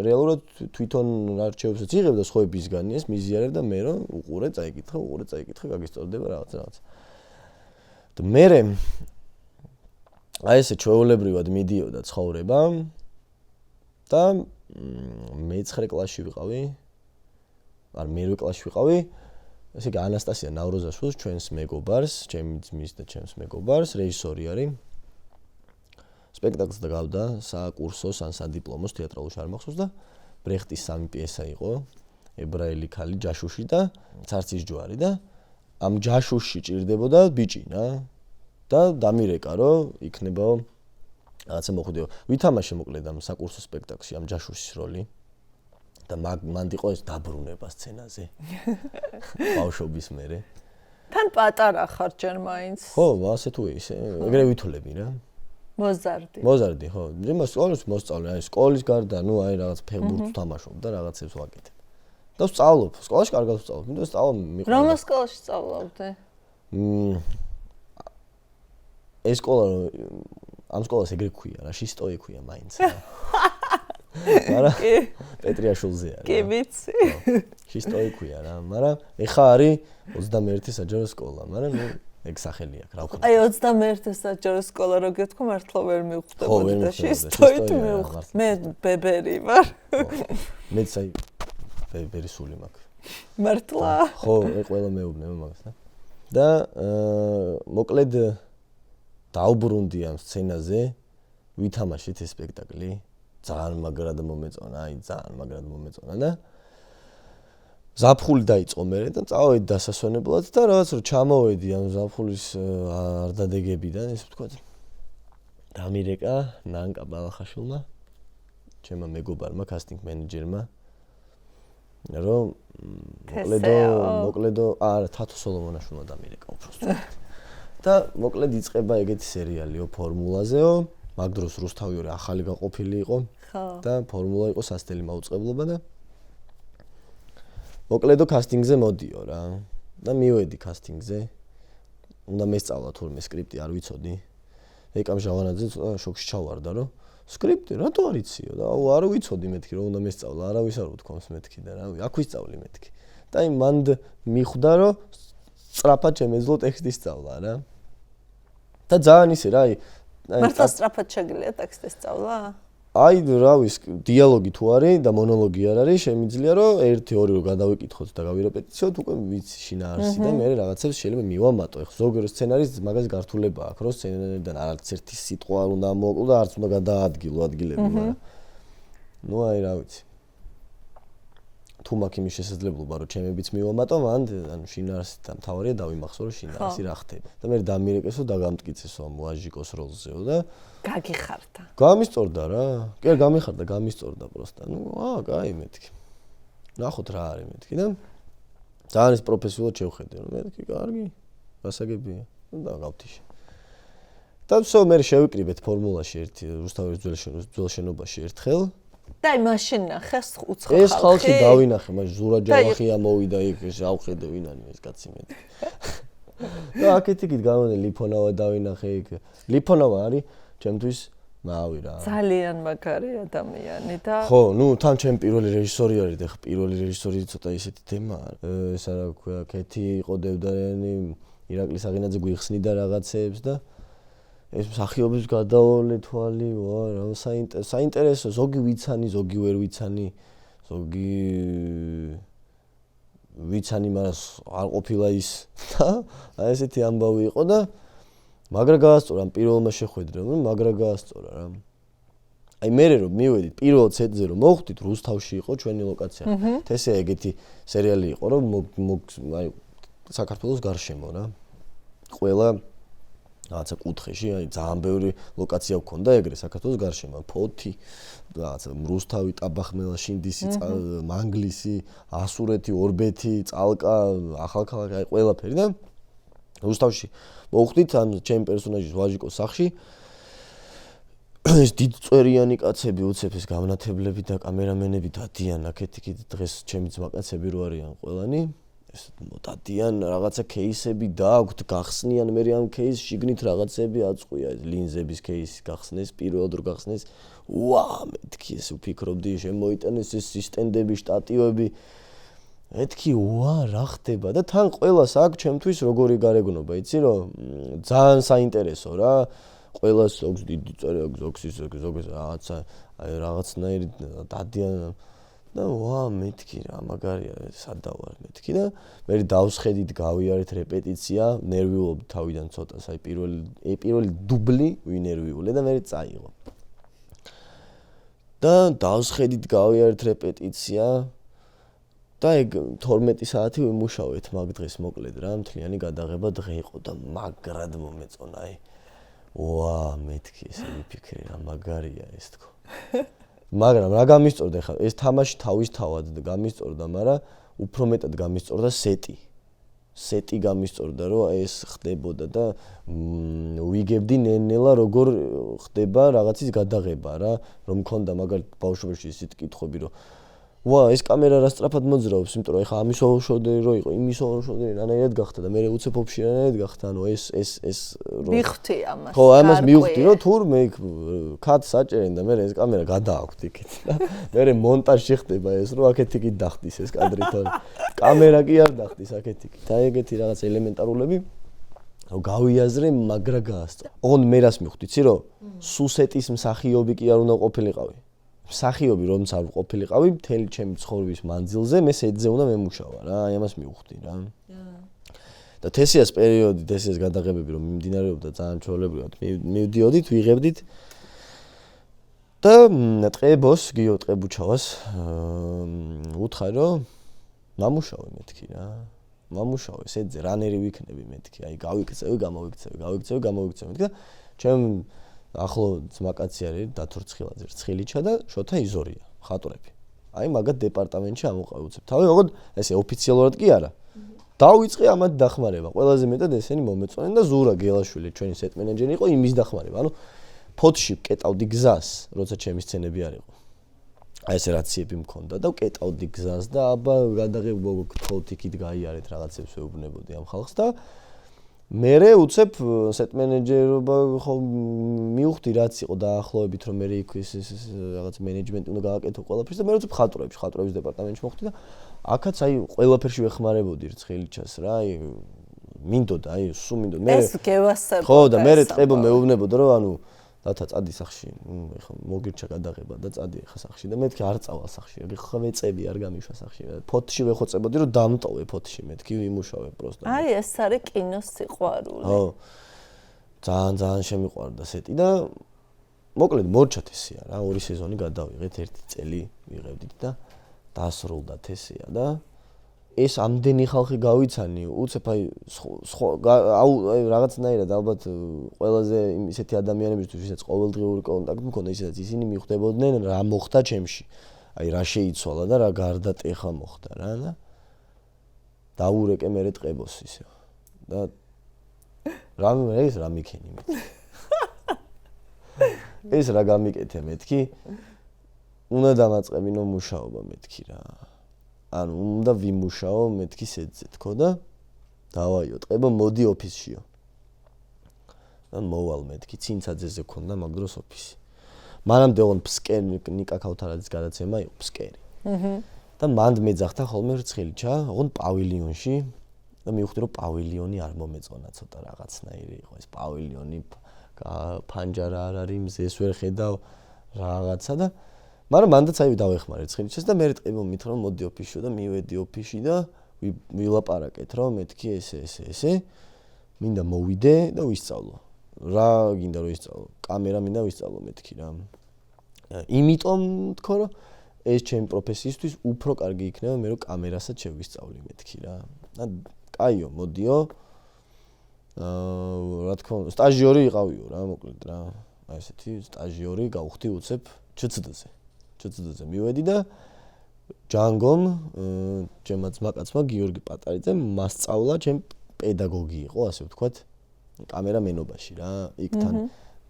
Speaker 1: რეალურად თვითონ არჩევებსაც იღებდა სხვებისგანი ეს მიზიარებ და მე რომ უყურე, წაიკითხე, გაგისწორდება რაღაც. და მე აი ესე ჩვეულებრივად მიდიოდა ცხოვრება და მე-9 კლასში ვიყავი. არ მე-8 კლასში ვიყავი. ესე იგი ანასტასია ნავროზაშვილს ჩვენს მეგობარს, ჩემი ძმის და ჩემს მეგობარს, რეჟისორი არის. სპექტაკლს დაგავდა საკურსოს ან სადიპლომოს თეატრალურ შარმახსოვს და ბრეხტის 3 პიესა იყო. ებრაელი ქალი ჯაშუში და ცარცის ჯვარი და ამ ჯაშუში ჭირდებოდა ბიჭინა და დამირეკა რომ იქნება რაღაცა მოხვდეო. ვითამაშე მოკლედ ამ საკურსო სპექტაკლში ამ ჯაშუშის როლი და მანდ იყო ეს დაბრუნება სცენაზე. ბავშვობის მერე.
Speaker 2: თან პატარა ხარ ჯერ მაინც.
Speaker 1: ხო, ასე თუ ისე, ეგრე ვითვლები რა. მოზარდი, ხო. იმას სკოლის მოსწავლე, აი სკოლის გარდა, ნუ აი რაღაც ფეხბურთს თამაშობ და რაღაცებს ვაკეთებ. და ვსწავლობ, სკოლაში კარგად ვსწავლობ, იმიტომ სწავლა მიყვარდა.
Speaker 2: რომ სკოლაში სწავლობდე?
Speaker 1: ეს სკოლა ამ სკოლას ეგრე ქვია რა, შისტოი ქვია მაინც. მაგრამ პეტრიაშვილზე არის.
Speaker 2: კი ვიცი.
Speaker 1: შისტოი ქვია რა, მაგრამ ეხა არის 21 საჯარო სკოლა, მაგრამ ნუ ეგ სახელი აქვს, რა ვქნა.
Speaker 2: აი 21 საჯარო სკოლა როგორ თქვა მართლა ვერ მივხვდებოდი და შისტოით მივხვდი. მე ბებერი ვარ.
Speaker 1: მეც აი ბებერი სული მაქვს.
Speaker 2: მართლა?
Speaker 1: ხო, ყველა მეუბნება მაგას და მოკლედ დაუბრუნდი ამ სცენაზე, ვითამაშეთ ეს სპექტაკლი. ძალიან მაგრად მომეწონა, აი ძალიან მაგრად მომეწონა და ზაფხული დაიწყო მერე და წავედი დასასვენებლად და რაღაც რომ ჩამოვედი ამ ზაფხულის არ დადეგებიდან, ესე ვთქვათ. დამირეკა ნანკა ბალახაშვილმა, ჩემმა მეგობარმა, კასტინგ მენეჯერმა, რომ მოკლედო, არა, თათო სოლომონაშვილმა დამირეკა უბრალოდ. და მოკლედ იწყება ეგეთი სერიალიო ფორმულაზეო, მაგ დროს რუსთავიორი ახალი გაყოფილი იყო და ფორმულა იყო სასტელი მაუწყებლობა და მოკლედო კასტინგზე მოდიო რა და მივედი კასტინგზე. უნდა მესწავლა თურმე სკრიპტი არ ვიცოდი. ეკამ ჟავანაძე შოქში ჩავარდა რომ სკრიპტი რატო არ იციო და არ ვიცოდი მეთქი რომ უნდა მესწავლა, არავის არ უთქვამს მეთქი და რა აქ ვისწავლი მეთქი. და აი მანდ მიხვდა რომ სწრაფად შემეძლო ტექსტის სწავლა რა. და ძალიან ისე რა აი
Speaker 2: მართლა სწრაფად შეგიძლია ტექსტის სწავლა?
Speaker 1: აი რავი დიალოგი თუ არის და მონოლოგი არ არის, შემიძლია რომ 1-2 რომ გადავიკითხოთ და გავირეპეტიციოთ, უკვე ვიცი შინაარსი და მე რაღაცებს შეიძლება მივამატო. ეხლა ზოგიერთ სცენარის მაგას გართულება აქვს, რომ სცენარიდან არც ერთი სიტყვა არ უნდა მოკლო და არც უნდა გადაადგილო ადგილები, მაგრამ ნუ აი რა ვიცი. თუ მაქვს იმის შესაძლებლობა რომ ჩემებიც მივამატო, მან ანუ შინაარსი და მთავარია დავიმახსო რომ შინაარსი რა ხდება. და მე დამირეკესო და გამტკიცესო ამ ვაჟიკოს როლზეო და
Speaker 2: გაგიხარდა.
Speaker 1: გამისწორდა რა. კი გამიხარდა, გამისწორდა პროსტა. ნუ კაი მეთქი. ნახოთ რა არის მეთქი და ძალიან ის პროფესიულად შევხედე რომ მეთქი კარგი, გასაგებია და გავთიშე. და ვსო მე შევიკრიბეთ ფორმულაში ერთი რუსთავის ძველ შენობაში ერთხელ.
Speaker 2: და აი მაშინ ნახეს უცხო ხალხი.
Speaker 1: ეს ხალხი დავინახე, მაგრამ ზურა ჯავახია მოვიდა იქ, შევხედე ვინ არის ეს კაცი მეთქი. და აქეთ-იქით გამოდე ლიფონავა დავინახე იქ. ლიფონავა არის ჩემთვის ნავი რა.
Speaker 2: ძალიან მაგარი ადამიანი და
Speaker 1: ხო, ნუ თან ჩემი პირველი რეჟისორი არის და ხა პირველი რეჟისორი ცოტა ისეთი თემა ეს რა ქვია, კეთი იყო დევდარიანი, ირაკლი საღინაძე გვიხსნიდა რაღაცებს და ეს მსახიობის გადაოლე თვალი, ვა, რა საინტერესო, ზოგი ვიცანი, ზოგი ვერ ვიცანი, ზოგი ვიცანი, მაგრამ არ ყოფილა ის და აი ესეთი ამბავი იყო და მაგრა გაასწორა პირველმა შეხვედრა, მაგრა გაასწორა რა. აი მე რომ მივედი პირველ სეტზე რომ მოვხვდით რუსთავში იყო ჩვენი ლოკაცია. ესე ეგეთი სერიალი იყო რომ აი საქართველოს გარშემო რა. ყველა რაღაცა კუთხეში, აი ძალიან ბევრი ლოკაცია გქონდა ეგრე საქართველოს გარშემო, ფოთი, რაღაცა რუსთავი, ტაბახმელა, შინდისი, მანგლისი, ასურეთი, ორბეთი, წალკა, ახალქალაქი, აი ყველაფერი და რუსთავში მოვხვდით ამ ჩემი პერსონაჟის ვაჟიკოს სახში. ეს დიდწვერიანი კაცები, უცებ ეს გამნათებლები და კამერამენები დადიან აქეთ-იქით დღეს ჩემი ძმაკაცები რო არიან ყველანი. ეს დადიან რაღაცა кейსები დააქვთ, გახსნიან მე ამ кейს შიგნით რაღაცები აწყვია, ეს ლინზების кейსი გახსნეს, პირველად რო გახსნეს. ვა, მეთქი ეს ვფიქრობდი, შემოიტანეს ეს სისტემები, შტატივები. მეთქი, ვა, რა ხდება და თან ყველას აქვს ჩემთვის როგორი გარეგნობა, იცი რომ ძალიან საინტერესო რა. ყველას ზოგს დიდი წერე აქვს, ზოგს ის ზოგს რაღაცა აი რაღაცნაირი დადიან და ვა მეთქი რა მაგარია სადავარ მეთქი და მე დავსხედით გავიარეთ რეპეტიცია ნერვიულობდი თავიდან ცოტას აი პირველი დუბლი ვინერვიულე და მე წაიღო და დავსხედით გავიარეთ რეპეტიცია და ეგ 12 საათი ვიმუშავეთ მაგ დღეს მოკლედ რა მთლიანი გადაღება დღე იყო და მაგრად მომეწონა აი ვა მეთქი ესე ვიფიქრე რა მაგარია ეს თქო მაგრამ რა გამისწორდა ხა ეს თამაში თავისთავად გამისწორდა მაგრამ უფრო მეტად გამისწორდა სეტი გამისწორდა რომ ეს ხდებოდა და ვიგებდი ნელ-ნელა როგორ ხდება რაღაცის გადაღება რა რომ მქონდა მაგალითად ბავშვობაში ისეთ კითხვები რომ ვა ეს კამერა რა სწრაფად მოძრაობს იმიტომ რომ ეხა ამის ოშოდერი რო იყო იმის ოშოდერი რანაირად გახდა და მე უცებ ოფში რანაირად გახდა ანუ ეს
Speaker 2: მიხთი ამას
Speaker 1: ხო ამას მივხვდი რომ თურმე იქ კატ საჭერენ და მე ეს კამერა გადააქვთ იქით და მე მონტაჟი ხდება ეს რომ აქეთ იქით დახტის ეს კადრი თორე კამერა კი არ დახტის აქეთ იქით და ეგეთი რაღაც ელემენტარულები რომ გავიაზრე მაგრა გაასწრო ოღონდ მე რას მივხვდი იცი რომ სუსეტის მსახიობი კი არ უნდა ყოფილიყავი მსახიობი რომც არ ყოფილიყავი მთელი ჩემი ცხოვრების მანძილზე მე სეტზე უნდა მემუშავა რა აი ამას მივხვდი რა და თესიას პერიოდი თესიას გადაღებები რომ მიმდინარეობდა ძალიან ჩვეულებრივად მივდიოდით ვიღებდით და ტყებოს გიო ტყებუჩავას უთხარ რომ მამუშავე მეთქი რა მამუშავე სეტზე რანერი ვიქნები მეთქი აი გავიქცევი მეთქი და ჩემ ახლა ძმაკაცი არის დათურ ცხილაძე ცხილიჩა და შოთა იზორია ხატრები აი მაგათ დეპარტამენტში ამოყავი უცებ თავი ოღონდ ესე ოფიციალურად კი არა დავიწყე ამათ დახმარება ყველაზე მეტად ესენი მომეწონენ და ზურა გელაშვილი ჩვენი სეტ მენეჯერი იყო იმის დახმარება ანუ ფოტოში კეტავდი გზას როცა ჩემი სცენები არ იყო აი ეს რაციები მქონდა და კეტავდი გზას და აბა გადაღება გქონდ იქით გაიარეთ რაღაცებს ვეუბნებოდი ამ ხალხს და მერე უცებ სეტ მენეჯერობა ხო მივხვდი რაც იყო დაახლოებით რომ მე იქ ეს რაღაც მენეჯმენტი უნდა გააკეთო ყველაფერს და მე უცებ ხატრების დეპარტამენტში მოხვდი და აქაც აი ყველაფერში ვეხმარებოდი რცხილიჩას რა აი მინდოდა აი სულ მინდოდა მე
Speaker 2: ეს გევასებოდა
Speaker 1: ხო და მე ტყებო მეუბნებოდა რომ ანუ დათა წადი სახში ეხა მოგირჩა გადაღება და წადი ეხა სახში და მეთქი არ წავალ სახში ეხა ვეწები არ გამიშვა სახში ფოტოში ვეხოცებოდი რომ დამტოვე ფოტოში მეთქი ვიმუშავე პროსტა
Speaker 2: აი ეს არის კინოს სიყვარული
Speaker 1: ხო ძალიან შემიყვარდა სეტი და მოკლედ მორჩა თესია რა ორი სეზონი გადავიღეთ ერთი წელი ვიღებდით და დასრულდა თესია და ეს ამდენი ხალხი გავიცანი უცებ აი აი რაღაცნაირად ალბათ ყველაზე ისეთი ადამიანებისთვის ვისაც ყოველდღიური კონტაქტი მქონდა ისედაც ისინი მიხვდებოდნენ რა მოხდა ჩემში აი რა შეიცვალა და რა გარდატეხა მოხდა რა და დაურეკე მე ტყებოს ისე და რა მიქენი მეთქი ეს რა გამიკეთე მეთქი უნდა დამაწყებინო მუშაობა მეთქი რა ანუ უნდა ვიმუშაო მეთქი სეტზე თქო და დავაიო ტყება მოდი ოფისშიო და მოვალ მეთქი ცინცაძეზე ქონდა მაგ დროს ოფისი მანამდე ოღონდ ფსკერი ნიკა ქავთარაძის გადაცემა იყო ფსკერი და მანდ მეძახდა ხოლმე რცხილიჩა ოღონდ პავილიონში და მივხვდი რომ პავილიონი არ მომეწონა ცოტა რაღაცნაირი იყო ეს პავილიონი ფანჯარა არ არის მზეს ვერ ხედავ რაღაცა და მაგრამ მანდაც აი დავეხმარე ცხილიჩას და მე ტყებო მითხრა რომ მოდი ოფისში და მივედი ოფისში და ვილაპარაკეთ რომ მეთქი ესე მინდა მოვიდე და ვისწავლო რა გინდა რომ ვისწავლო კამერა მინდა ვისწავლო მეთქი რა იმიტომ თქო რომ ეს ჩემი პროფესიისთვის უფრო კარგი იქნება მე რომ კამერასაც შევისწავლი მეთქი რა და კაიო მოდიო რა თქმა უნდა სტაჟიორი იყავიო რა მოკლედ რა აი ესეთი სტაჟიორი გავხდი უცებ ჩცდზე მივედი და ჯანგომ ჩემმა ძმაკაცმა გიორგი პატარიძემ მასწავლა ჩემ პედაგოგი იყო ასე ვთქვათ კამერამენობაში რა იქთან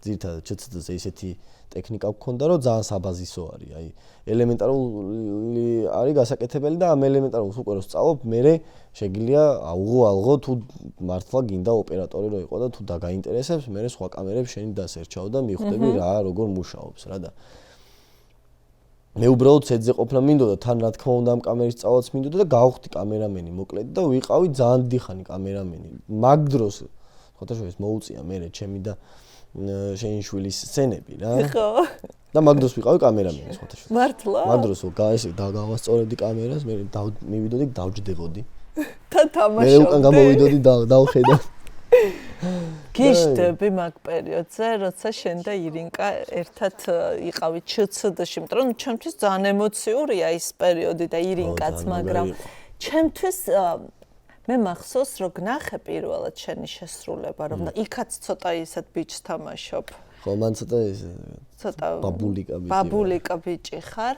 Speaker 1: ძირთადად ჩცდზე ისეთი ტექნიკა გქონდა რომ ძალიან საბაზისო არის აი ელემენტარული არის გასაკეთებელი და ამ ელემენტარულს უკვე რო სწავლობ მე შეგიძლია აუღო თუ მართლა გინდა ოპერატორი რო იყო და თუ დაგაინტერესებს მე სხვა კამერებს შენი დასერჩავ და მიხვდები რა როგორ მუშაობს რა და მე უბრალოდ სეტზე ყოფნა მინდოდა თან რა თქმა უნდა ამ კამერის სწავლაც მინდოდა და გავხდი კამერამენი მოკლედ და ვიყავი ძალიან დიდხანი კამერამენი მაგ დროს ხოთაშორის მოუწია მე ჩემი და შენი შვილის სცენები რა.
Speaker 2: ხო.
Speaker 1: და მაგ დროს ვიყავი კამერამენი სხვათა შორის.
Speaker 2: მართლა?
Speaker 1: მაგ დროს ესე გავასწორებდი კამერას, მე მივიდოდი დავჯდებოდი.
Speaker 2: და
Speaker 1: მე
Speaker 2: თამაშობდი.
Speaker 1: უკან გამოვიდოდი დავხედა.
Speaker 2: გიშდები მაგ პერიოდზე, როცა შენ და ირინკა ერთად იყავით ჩცდ-ში, იმიტომ რომ ჩემთვის ძალიან ემოციურია ის პერიოდი და ირინკაც, მაგრამ ჩემთვის მე მახსოვს, რომ გნახე პირველად შენი შესრულება, რომ იქაც ცოტა ისეთ ბიჭს თამაშობ.
Speaker 1: ხო, მან ცოტა
Speaker 2: ბაბულიკა ბიჭი ხარ.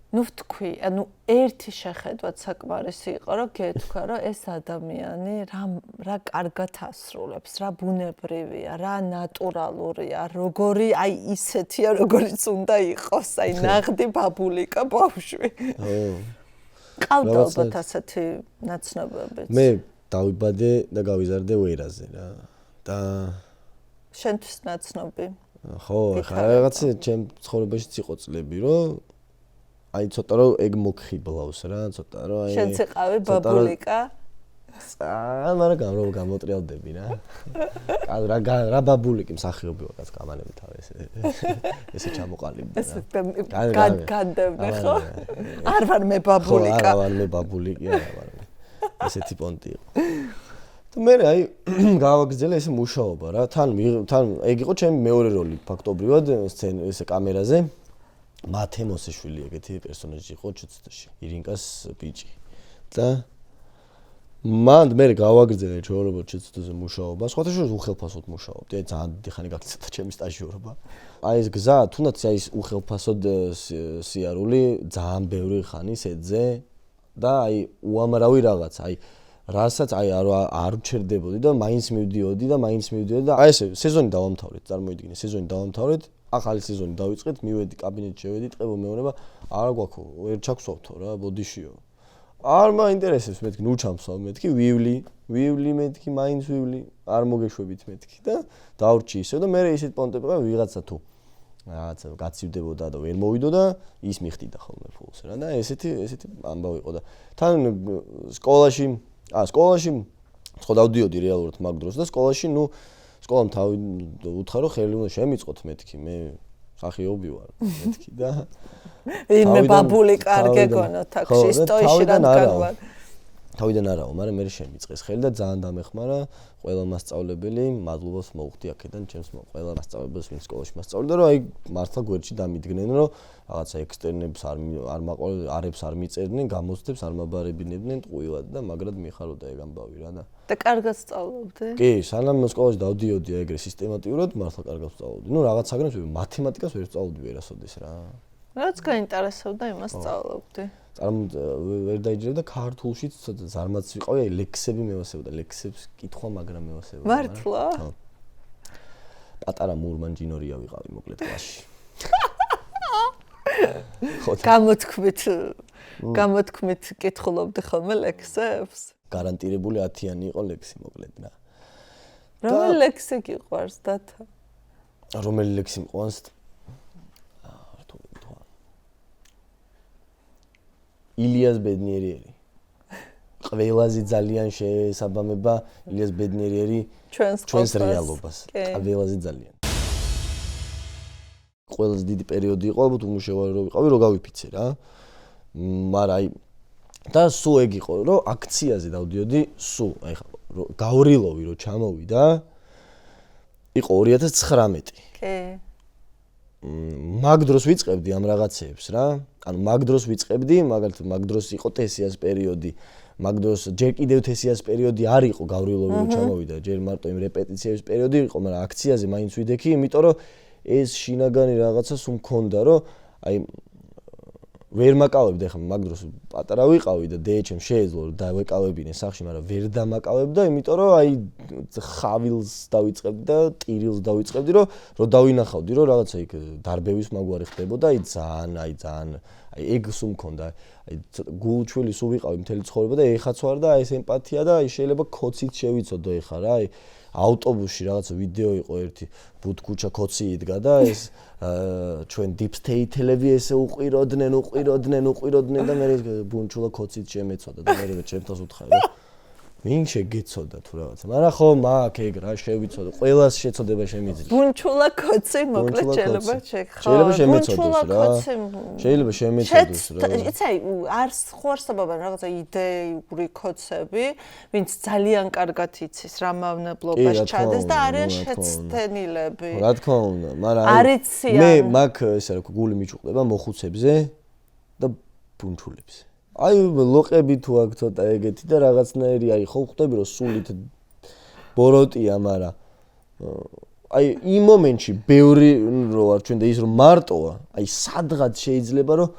Speaker 2: ნუ ვთქვი, ანუ ერთი შეხედვაც საკმარისი იყო, რომ გეთქვა, რომ ეს ადამიანი რა კარგად ასრულებს, რა ბუნებრივია, რა ნატურალურია, როგორი აი ისეთია, როგორიც უნდა იყოს, აი ნაღდი ბაბულიკა ბავშვი.
Speaker 1: ხო.
Speaker 2: ყავდა ალბათ ასეთი ნაცნობები.
Speaker 1: მე დავიბადე და გავიზარდე ვერაზე რა. და
Speaker 2: შენთვის ნაცნობი.
Speaker 1: ხო, ხა რაღაცა ჩემ ცხოვრებაშიც იყო წლები, რომ აი ცოტა რომ ეგ მოგხიბლავს რა, ცოტა რომ აი
Speaker 2: შენც იყავი ბაბულიკა?
Speaker 1: მაგრამ გამოტრიალდები რა. რა ბაბულიკი მსახიობი ვარ, კაც გამანები თავი ესე ჩამოყალიბდა რა.
Speaker 2: განდევნე ხო? არ ვარ მე ბაბულიკა.
Speaker 1: არ ვარ მე ბაბულიკი, არა ვარ. ესეთი პონტი იყო. და მე აი გავაგრძელე ეს მუშაობა რა. თან ეგ იყო ჩემი მეორე როლი ფაქტობრივად ესე კამერაზე. მათე მოსეშვილი ეგეთი პერსონაჟი იყო ჩცდ-ში. ირინკას ბიჭი. და მან მე გავაგრძელე ჩვეულებრივ ჩცდ-ზე მუშაობა. სხვათა შორის უხელფასოდ მუშაობდი. აი ძალიან დიდი ხანი გაგრძელდა ჩემი სტაჟიორობა. აი ეს გზა, თუნდაც აი ეს უხელფასოდ სიარული ძალიან ბევრი ხანი სეტზე და აი უამრავი რაღაც, აი რასაც აი არ ვჩერდებოდი და მაინც მივდიოდი და აი ესე სეზონი დავამთავრეთ, წარმოიდგინე, სეზონი დავამთავრეთ, ახალი სეზონი დავიწყეთ, მივედი კაბინეტში, შევედი, ტყეო მეუბნება, არა გვაქვს, ვერ ჩაგვსვავთო რა, ბოდიშიო. არ მაინტერესებს მეთქი, ნუ ჩამსვავ მეთქი, ვივლი მეთქი, მაინც ვივლი, არ მოგეშვებით მეთქი და დავრჩი ისე და მე ისეთ პონტები ყავ ვიღაცა თუ რაღაცა გაცივდებოდა და ვერ მოვიდოდა, ის მიხდიდა ხოლმე ფულს რა და ესეთი ამბავი იყო და თან სკოლაში ხო დავდიოდი რეალურად მაგ დროს და სკოლაში ნუ სკოლამ თავი უთხრა რომ ხელი უნდა შემიწყოთ მეთქი, მე სახიობი ვარ მეთქი და
Speaker 2: ვინმე ბაბულიკა არ გეგონა თაქში სტოიში რადგან ვარ.
Speaker 1: თავიდან არაო, მაგრამ მე შემიწყეს ხელი და ძალიან დამეხმარა ყველა მასწავლებელი, მადლობას მოვხდი აქედან ჩემს ყველა მასწავლებელს, ვინც სკოლაში მასწავლდა, რომ აი მართლა გვერდში დამიდგნენ, რომ რაღაცა ექსტერნებს არებს არ მიწერდნენ, გამოცდებს არ მაბარებინებდნენ ტყუილად და მაგრად მიხაროდა ეგ ამბავი რა და.
Speaker 2: და კარგად სწავლობდი?
Speaker 1: კი, სანამ სკოლაში დავდიოდი ეგრე სისტემატიურად, მართლა კარგად სწავლობდი. ნუ რაღაც საგნებს მათემატიკას ვერ სწავლობდი ვერასოდეს რა.
Speaker 2: რაც გაინტერესებდა, იმას სწავლობდი.
Speaker 1: ვერ დაიჯერებდა ქართულშიც ზარმაც ვიყავი, აი ლექსები მევასებოდა, ლექსებს კითხვა, მაგრამ მევასებოდა.
Speaker 2: მართლა?
Speaker 1: ხო. პატარა მურმანჯინორია ვიყავი მოკლედ კლასში.
Speaker 2: გამოთქმით კითხულობდი ხოლმე ლექსებს?
Speaker 1: გარანტირებული 10-იანი იყო ლექსი მოკლედ რა.
Speaker 2: რომელი ლექსი გიყვარს დათა?
Speaker 1: რომელი ლექსი მყავს? ილიას ბედნიერი. ყველაზე ძალიან შეესაბამება ილიას ბედნიერი ჩვენს რეალობას. ყველაზე ძალიან. ყველაზე დიდი პერიოდი იყო, ალბათ უმუშევარი რო ვიყავი, რო გავიფიცე რა. მაგრამ აი და სულ ეგ იყო, რომ აქციაზე დავდიოდი, სულ აი ხა გავრილოვი რო ჩამოვიდა, იყო 2019.
Speaker 2: კი.
Speaker 1: მაგ დროს ვიწყებდი ამ რაღაცეებს რა. ანუ მაგ დროს ვიწყებდი, მაგალითად მაგ დროს იყო თესიას პერიოდი. მაგ დროს ჯერ კიდევ თესიას პერიოდი არ იყო გავრილოვი რო ჩამოვიდა, ჯერ მარტო იმ რეპეტიციების პერიოდი იყო, მაგრამ აქციაზე მაინც ვიდექი, იმიტომ რომ ეს შინაგანი რაღაცა სულ მქონდა, რომ აი ვერ მაკავებდი ახლა მაგ დროს პატარა ვიყავი და დეეჩემ შეეძლო რომ დავეკავებინე სახში, მაგრამ ვერ დამაკავებდა, იმიტომ რომ აი ხავილს დავიწყებდი და ტირილს დავიწყებდი, რომ დავინახავდი, რომ რაღაცა იქ დარბევის მაგვარი ხდებოდა, აი ძალიან აი ეგ სულ მქონდა, აი გულჩვილი სულ ვიყავი მთელი ცხოვრება და ეხაც ვარ და აი ეს ემპათია და აი შეიძლება ქოცით შევიცოდო ეხა რა, აი ავტობუსში რაღაცა ვიდეო იყო ერთი ბუთქუჩა ქოცი იდგა და ეს ჩვენ deep state-ელები ესე უყვიროდნენ და მე ბუნჩულა ქოცით შემეცოდა და მე ჩემთას უთხარი რომ ვინ შეგეცოდა თუ რაღაცა. მაგრამ ხო, მაგ ეგ რა შევიცოდო. ყველას შეცოდება შემიძლია.
Speaker 2: ბუნჩულა კოცი მოკლედ შეიძლება
Speaker 1: შეიძლება შემეცოდოს რა. შეიძლება შემეცოდოს რა.
Speaker 2: იცი, ხوارსებობენ რაღაცა იდეური კოცები, ვინც ძალიან კარგად იცის რა მავნებლობაში ჩადეს და არიან შეცდენილები.
Speaker 1: რა თქმა უნდა, მაგრამ მე მაგ ესე რა გული მიჭუყდება მოხუცებზე და ბუნჩულებზე. აი ლოყები თუ აქ ცოტა ეგეთი და რაღაცნაირი აი ხო ხვდები რომ სულით ბოროტია, მაგრამ აი იმ მომენტში ბევრი რო არ ჩვენ და ის რომ მარტოა, აი სადღაც შეიძლება რომ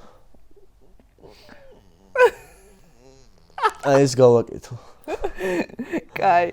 Speaker 1: აი ეს გავაკეთო.
Speaker 2: კაი.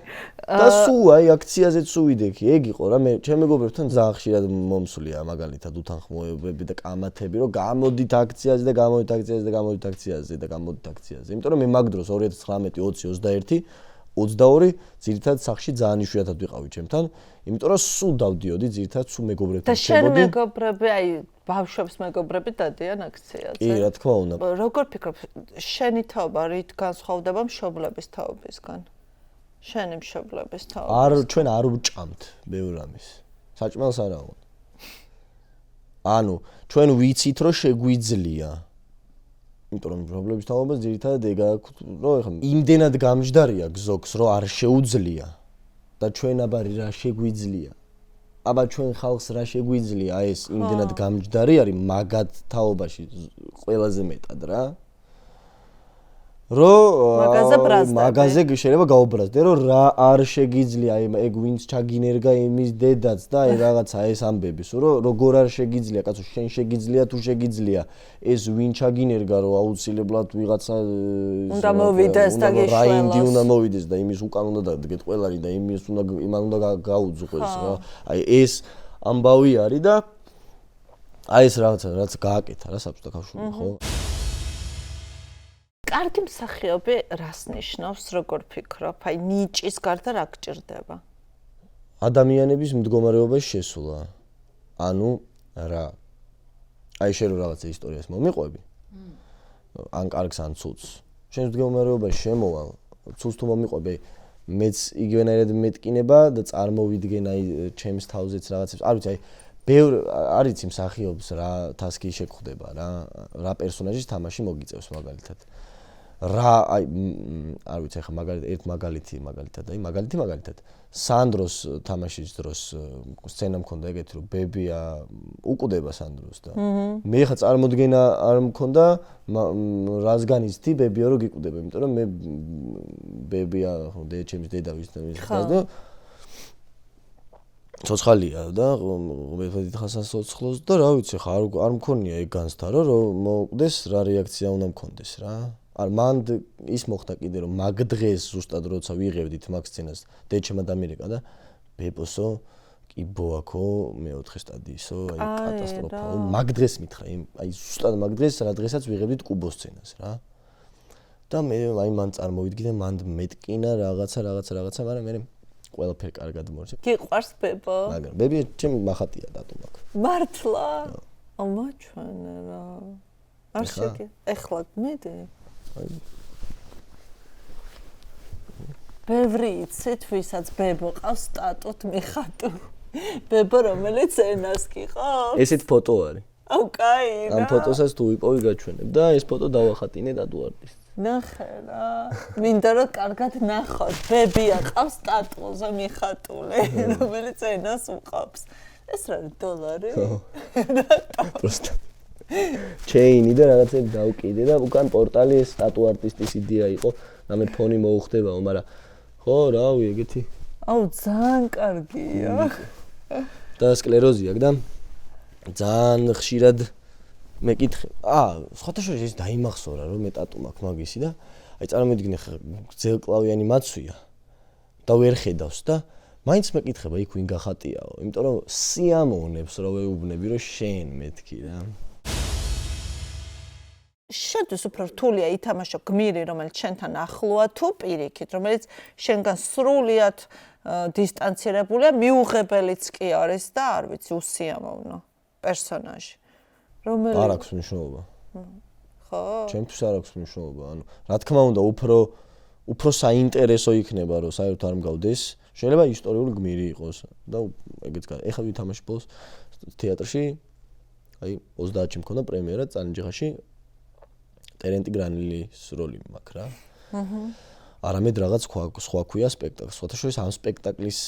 Speaker 1: და სულ აი აქციაზეც სუვიდე კი, ეგ იყო რა, მე ჩემ მეგობრებთან ძალიან ხშირად მომსვლია მაგალითად უთანხმოებები და კამათები, რომ გამოდით აქციაზე და გამოდით აქციაზე და გამოდით აქციაზე და გამოდით აქციაზე. იმიტომ რომ მე მაგ დროს 2019, 20, 21, 22 ძირითადად სახში ძალიან იშვიათად ვიყავი ჩემთან, იმიტომ რომ სულ დავდიოდი ძირითადად სულ მეგობრებთან
Speaker 2: და შენ მეგობრები, აი ბავშვებს მეგობრები დადიან აქციაზე.
Speaker 1: კი, რა თქმა უნდა.
Speaker 2: როგორ ფიქრობ, შენი თაობა რით განსხვავდება მშობლების თაობისგან? შენი მშობლების თაობა.
Speaker 1: ჩვენ არ ვჭამთ ბევრ ამის. საჭმელს არა უნდა. ანუ ჩვენ ვიცით რომ შეგვიძლია. იმიტომ რომ მშობლების თაობა ძირითადად ეგ აქვს, რომ ეხლა იმდენად გამჯდარია გზოქს, რომ არ შეუძლია და ჩვენ აბარი რა შეგვიძლია. აბა ჩვენ ხალხს რა შეგვიძლია, აი ეს იმდენად გამჯდარი არის მაგათ თაობაში ყველაზე მეტად რა. მაგაზე შეიძლება გაუბრაზდე, რომ რა არ შეგიძლია, აი ეგ ვინც ჩაგინერგა იმის დედაც და აი რაღაცა ეს ამბების, რომ როგორ არ შეგიძლია, კაცო, შენ შეგიძლია თუ შეგიძლია, ეს ვინ ჩაგინერგა, რომ აუცილებლად ვიღაცა
Speaker 2: უნდა მოვიდეს და გიშველოს.
Speaker 1: რაინდი უნდა მოვიდეს და იმის უკან უნდა დადგეთ ყველარი და იმან უნდა გაუძღვეს რა. აი ეს ამბავი არის და აი ეს რაღაცა რაც გააკეთა რა საბჭოთა კავშირმა, ხო?
Speaker 2: კარგი მსახიობი რას ნიშნავს, როგორ ფიქრობ? აი ნიჭის გარდა რა გჭირდება?
Speaker 1: ადამიანების მდგომარეობაში შესვლა. ანუ რა? აი შენ რო რაღაცა ისტორიას მომიყვები. ან კარგს ან ცუდს. შენ მდგომარეობაში შემოვალ, ცუდს თუ მომიყვები, მეც იგივენაირად მეტკინება და წარმოვიდგენ აი ჩემს თავზეც რაღაცებს. არ ვიცი, აი ბევრ არ იცი მსახიობს რა თასკი შეგხვდება რა პერსონაჟის თამაში მოგიწევს მაგალითად. რა აი არ ვიცი ახლა მაგალითად აი მაგალითად სანდროს თამაშის დროს სცენა მქონდა ეგეთი რომ ბებია უკვდება სანდროს და მე ხა წარმოდგენა არ მქონდა რასგან იცი ბებია რომ გიკვდება, იმიტომ რომ მე ბებია ხო ჩემს დედავის და ცოცხალია და მე ხასას ცოცხლოს და რა ვიცი ხა არ მქონია ეგ განსთარო რომ მოკვდეს რა რეაქცია უნდა მქონდეს რა. არ მანდ ის მოხდა კიდე რომ მაგ დღეს ზუსტად როცა ვიღებდით მაგ სცენას დეჩემა დამირეკა და ბებოსო კი ბოაქო მეოთხე სტადიისო აი კატასტროფა მაგ დღეს მითხრა აი ზუსტად მაგ დღეს რა დღესაც ვიღებდით კუბოს სცენას რა და მე აი მან წარმოვიდგინე მან მეტკინა რაღაცა მაგრამ მე ყველაფერი კარგად მორჩა.
Speaker 2: გიყვარს ბებო?
Speaker 1: მაგრამ ბებია ჩემი მახატია დატომ აქ.
Speaker 2: მართლა? ამაჩვენე რა. არ შეგე. ეხლა მედი. ბევრი იცით, ვისაც ბებო ყავს სტატუთ მიხატული. ბებო რომელიც ენას გიყავს?
Speaker 1: ესეთ ფოტო არის.
Speaker 2: აუ კაი რა.
Speaker 1: ამ ფოტოსაც თუ ვიპოვი გაჩვენებ და ეს ფოტო დავახატინე დადუარტის.
Speaker 2: ნახე რა. მინდა რომ კარგად ნახოთ. ბებია ყავს სტატუზე მიხატული, რომელიც ენას უყავს. ეს რა დოლარი?
Speaker 1: პროსტა. ჩეინი და რაღაცები დავკიდე და უკან პორტალი ეს სტატუ არტისტის იდეა იყო, რამე ფონი მოუხდებაო, მაგრამ ხო, რავი, ეგეთი.
Speaker 2: აუ, ძალიან კარგია.
Speaker 1: და სკლეროზი აქვს და ძალიან ხშირად მეკითხე. სხვათა შორის ეს დაიმახსოვრა, რომ მე ტატუ მაქვს მაგისი და აი წარმოვიდგინე გრძელკლავიანი მაცვია და ვერ ხედავს და მაინც მეკითხება იქ ვინ გახატიაო, იმიტომ რომ სიამოვნებს რომ ვეუბნები რომ შენ მეთქი რა.
Speaker 2: შენთვის უფრო რთულია ითამაშო გმირი, რომელიც შენთან ახლოა თუ პირიქით, რომელიც შენგან სრულიად დისტანცირებულია, მიუღებელიც კი არის და არ ვიცი, უსიამოვნო პერსონაჟი. რომელიც
Speaker 1: არ აქვს მნიშვნელობა.
Speaker 2: ხო?
Speaker 1: ჩემთვის არ აქვს მნიშვნელობა. ანუ რა თქმა უნდა, უფრო უფრო საინტერესო იქნება, რომ საერთოდ არ მგავდეს. შეიძლება ისტორიული გმირი იყოს და ეგეც ეხლა ვითამაშე ბოლოს თეატრში, აი 30-ში მქონდა პრემიერა წანჯიხაში ტერენტი გრანილის როლი მაქვს რა. არამედ რაღაც სხვა ქვია სპექტაკლი. სხვათა შორის ამ სპექტაკლის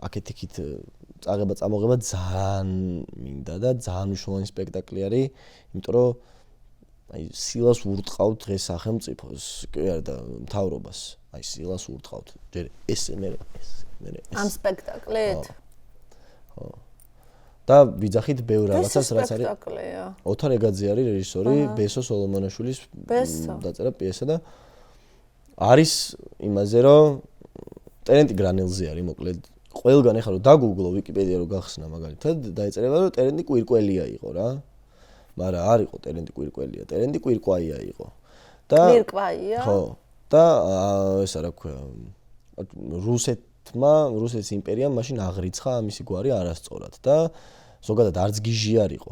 Speaker 1: აკეთიქით წაღება-წამოღება ძალიან მინდა და ძალიან მნიშვნელოვანი სპექტაკლი არის, იმიტომ რომ აი სილას ვურტყავთ დღეს სახელმწიფოს, კი არა და მთავრობას. აი სილას ვურტყავთ. ჯერ ეს მე
Speaker 2: ამ სპექტაკლით?
Speaker 1: ხო. და ვიძახით ბევრ რაღაცას რაც არის.
Speaker 2: სპექტაკლია.
Speaker 1: ოთარ ეგაძე არის რეჟისორი, ბესო სოლომონაშვილის დაწერა პიესა და არის იმაზე რომ ტერენტი გრანილზე არის მოკლედ. ყველგან ეხლა რომ დაგუგლო ვიკიპედია რომ გახსნა მაგალითად დაეწერება რომ ტერენტი კვირკველია იყო რა. მაგრამ არ იყო ტერენტი კვირკველია, ტერენტი კვირკვაია იყო. და
Speaker 2: კვირკვაია?
Speaker 1: ხო. და ესა რა ქვია რუსეთის იმპერიამ მაშინ აღრიცხა ამისი გვარი არასწორად და ზოგადად არც გიჟი არ იყო.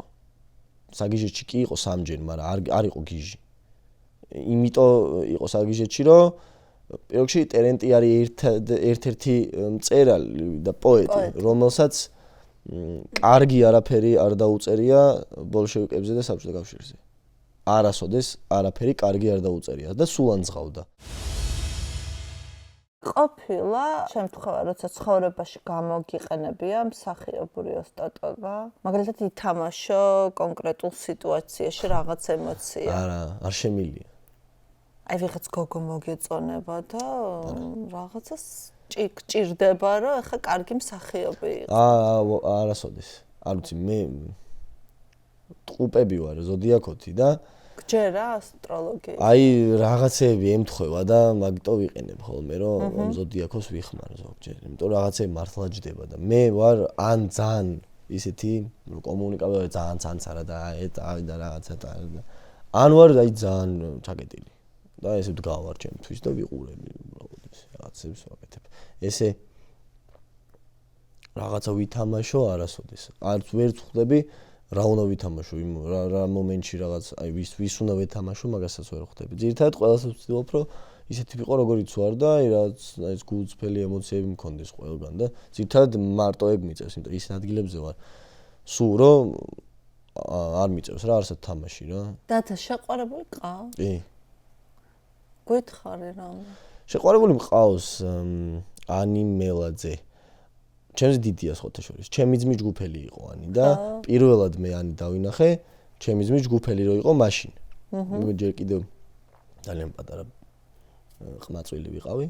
Speaker 1: საგიჟეთში კი იყო სამჯერ, მაგრამ არ იყო გიჟი. იმიტომ იყო საგიჟეთში, რომ პირველ რიგში ტერენტი არის ერთ-ერთი მწერალი და პოეტი, რომელსაც კარგი არაფერი არ დაუწერია ბოლშევიკებზე და საბჭოთა კავშირზე. არასოდეს არაფერი კარგი არ დაუწერია და სულ ანძღავდა.
Speaker 2: ყოფილა შემთხვევა, როცა ცხოვრებაში გამოგიყენებია მსახიობური ოსტატობა, მაგალითად ითამაშო კონკრეტულ სიტუაციაში რაღაც ემოცია.
Speaker 1: არა, არ შემილია.
Speaker 2: აი ვიღაც გოგო მოგეწონება და რაღაცას ჭირდება, რომ ეხა კარგი მსახიობი იყო.
Speaker 1: არასოდეს. არ ვიცი, მე ტყუპები ვარ ზოდიაქოთი და
Speaker 2: გჯერა ასტროლოგია.
Speaker 1: აი რაღაცეები ემთხვევა და მაგიტო ვიყენებ ხოლმე რომ ზოდიაქოს ვიხმარ ზოგჯერ. იმიტომ რაღაცეები მართლა ჯდება და მე ვარ ან ძალიან ისეთი კომუნიკაბელი ძალიან ცანცარა და და რაღაცა და ან ვარ აი ძალიან ჩაკეტილი. და ესე ვდგავარ ჩემთვის და ვიყურებ უბრალოდ რაღაცებს ვაკეთებ. ესე რაღაცა ვითამაშო არასოდეს. არც ვერ ვხვდები რა უნდა ვითამაშო რა მომენტში რაღაც აი ვის უნდა ვეთამაშო მაგასაც ვერ ხვდები. ძირითადად ყველასა ვცდილობ რომ ისეთი ვიყო როგორიც ვარ და აი რაც აი გულწრფელი ემოციები მქონდეს ყველგან და ძირითადად მარტო ეგ მიწევს, იმიტომ ის ადგილებზე ვარ. სულ რომ არ მიწევს რა არსად თამაში რა.
Speaker 2: დათა შეყვარებული ყავს?
Speaker 1: კი.
Speaker 2: გითხარი რამე?
Speaker 1: შეყვარებული მყავს ანიმელაძე. ჩემს დიდია სხვათა შორის. ჩემი ძმის ჯგუფელი იყო ანი და პირველად მე ანი დავინახე, ჩემი ძმის ჯგუფელი რო იყო მაშინ. მე ჯერ კიდევ ძალიან პატარა ყმაწვილი ვიყავი.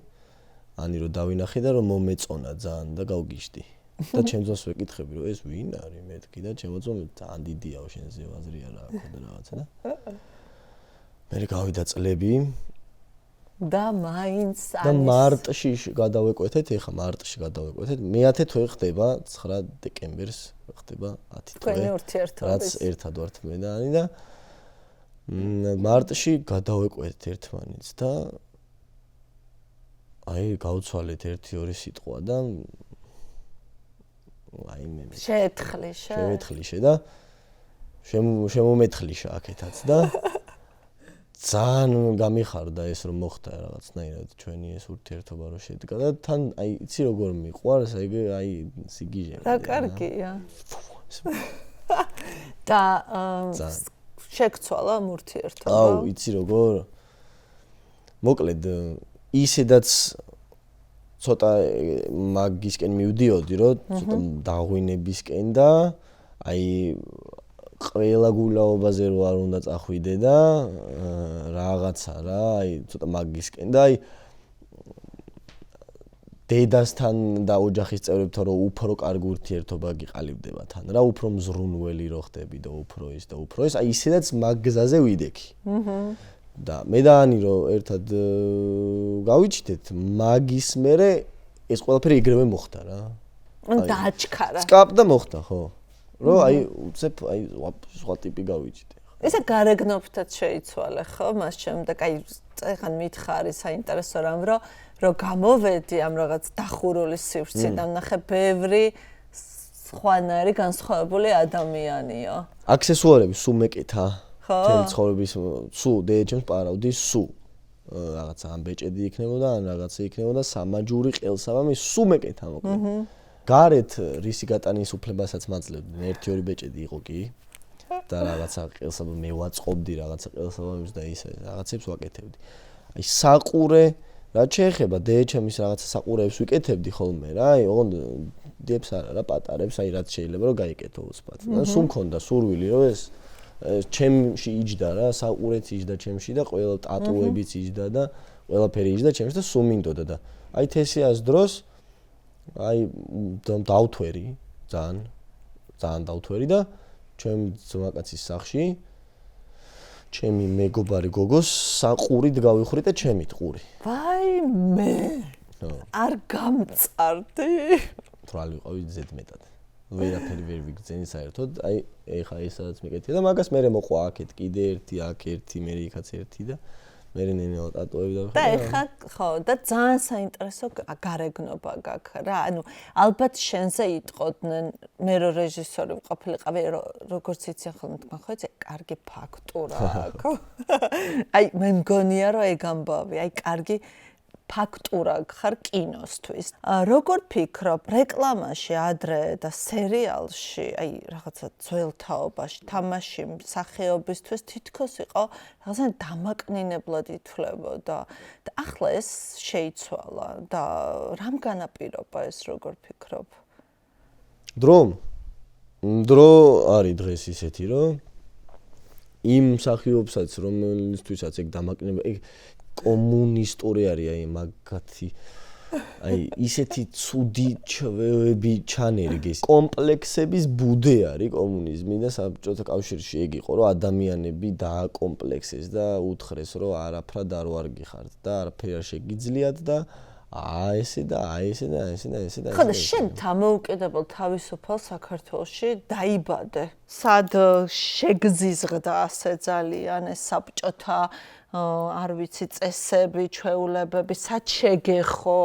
Speaker 1: ანი რო დავინახე და რომ მომეწონა ძალიან და გავგიშდი. და ჩემს ძმას ვეკითხები რომ ეს ვინ არის მეთქი და ჩემო ძმამ ძალიან დიდიაო შენზე ვაზრი არა აქვს და რაღაცა და მე გავიდა წლები
Speaker 2: და მაინც
Speaker 1: და მარტში გადავეკვეთეთ, ეხა მარტში გადავეკვეთეთ. მე-10 თვე ხდება 9 დეკემბერს ხდება 10 თვე.
Speaker 2: თქვენი ურთიერთობის.
Speaker 1: რაც ერთად ვართ მე და ანი და მარტში გადავეკვეთეთ ერთმანეთს და აი გავცვალეთ 1-2 სიტყვა და აი მე შევეთხლიშე და შემომეთხლიშა აქეთაც და ძალიან გამიხარდა ეს რომ მოხდა რაღაცნაირად ჩვენი ეს ურთიერთობა რომ შედგა და თან აი იცი როგორ მიყვარს აი სიგიჟე
Speaker 2: რა კარგია და შეგცვალა ურთიერთობა
Speaker 1: აუ იცი როგორ მოკლედ ისედაც ცოტა მაგისკენ მივდიოდი რომ ცოტა დაღვინებისკენ და აი ყველა გულაობაზე რო არ უნდა წახვიდე და რაღაცა რა, აი ცოტა მაგისკენ და აი დედასთან და ოჯახის წევრებთან რო უფრო კარგი ურთიერთობა გიყალიბდება თან რა, უფრო მზრუნველი რო ხდები და უფრო ეს, აი ისედაც მაგ გზაზე ვიდექი. და მე და ანი რო ერთად გავიჩნდეთ, მაგის მერე ეს ყველაფერი იგრევე მოხდა რა.
Speaker 2: დააჩქარა.
Speaker 1: სკაპ და მოხდა, ხო. რომ აი უცებ აი სხვა ტიპი გავიჩნდე.
Speaker 2: ესა გარეგნობთაც შეიცვალე ხო? მას შემდეგ აი წეგან მითხარი საინტერესო რამ რომ გამოვედი ამ რაღაც დახურული სივრციდან ნახე ბევრი სხვანაირი განსხვავებული ადამიანია.
Speaker 1: აქსესუარები სულ მეკეთა.
Speaker 2: ხო?
Speaker 1: თელი ცხოვრების სულ დედაჩემს პარავდი სულ. რაღაცა ან ბეჭედი იქნებოდა, ან რაღაცა იქნებოდა სამაჯური ყელსაბამი სულ მეკეთა მოკლედ. გარეთ რისი გატანის უფლებასაც მაძლევდნენ, 1-2 ბეჭედი იყო კი. და რაღაცა ყელსაბამი მე ვაწყობდი რაღაცა ყელსაბამის და ისე რაღაცებს ვაკეთებდი. აი საყურე რაც შეეხება დეეჩემის რაღაცა საყურეებს ვიკეთებდი ხოლმე რა, აი ოღონდ დებს არა რა პატარებს, აი რაც შეიძლება რომ გაიკეთო უცბად. და სულ მქონდა სურვილი რომ ეს ჩემში იჯდა რა, საყურეც იჯდა ჩემში და ყველა ტატუებიც იჯდა და ყველაფერი იჯდა ჩემში და სულ მინდოდა და აი თესიას დროს აი დავთვერი ძალიან დავთვერი და ჩემ ძმაკაცის სახში ჩემი მეგობარი გოგოს საყურით გავიხური და ჩემით ყური.
Speaker 2: ვაიმე. არ გამწარდი.
Speaker 1: თვრალი ვიყავი ზედმეტად. ვერაფერი ვერ ვიგრძენი საერთოდ. აი ეხა ესაც მეკეთია და მაგას მე მოყვა აქეთ კიდე ერთი, აქ ერთი, მე იქაც ერთი და მე ნენელა ტატუები
Speaker 2: და ეხა ხო და ძალიან საინტერესო გარეგნობა გაქვს რა. ანუ ალბათ შენზე იტყოდნენ მე რო რეჟისორი ვყოფილიყავი როგორც იცი ხოლმე თქვენ ხო იცი კარგი ფაქტურა აქვს. აი მე მგონია რომ ეგ ამბავი, აი კარგი ფაქტურა ხარ კინოსთვის. როგორ ფიქრობ, რეკლამაში ადრე და სერიალში, აი რაღაცა ძველ თაობაში, თამაში მსახიობისთვის თითქოს იყო რაღაცა დამაკნინებლად ითვლებოდა. და ახლა ეს შეიცვალა და რამ განაპირობა ეს როგორ ფიქრობ?
Speaker 1: დრო არის დღეს ისეთი, რომ იმ მსახიობსაც, რომელთვისაც ეგ დამაკნინება, ეგ კომუნისტური არის აი მაგათი აი ისეთი ცუდი ჩვევები ჩანერგეს კომპლექსების ბუდე არის კომუნიზმი და საბჭოთა კავშირში ეგ იყო რომ ადამიანები დააკომპლექსეს და უთხრეს რომ არაფრად არ ვარ გიხართ და არაფერი არ შეგიძლიათ და ესე და ესე და ესე და ესე და
Speaker 2: ხო და შენ დამოუკიდებელ თავისუფალ საქართველოში დაიბადე სად შეგზიზღდა ასე ძალიან ეს საბჭოთა არ ვიცი წესები, ჩვეულებები, სად შეგეხო,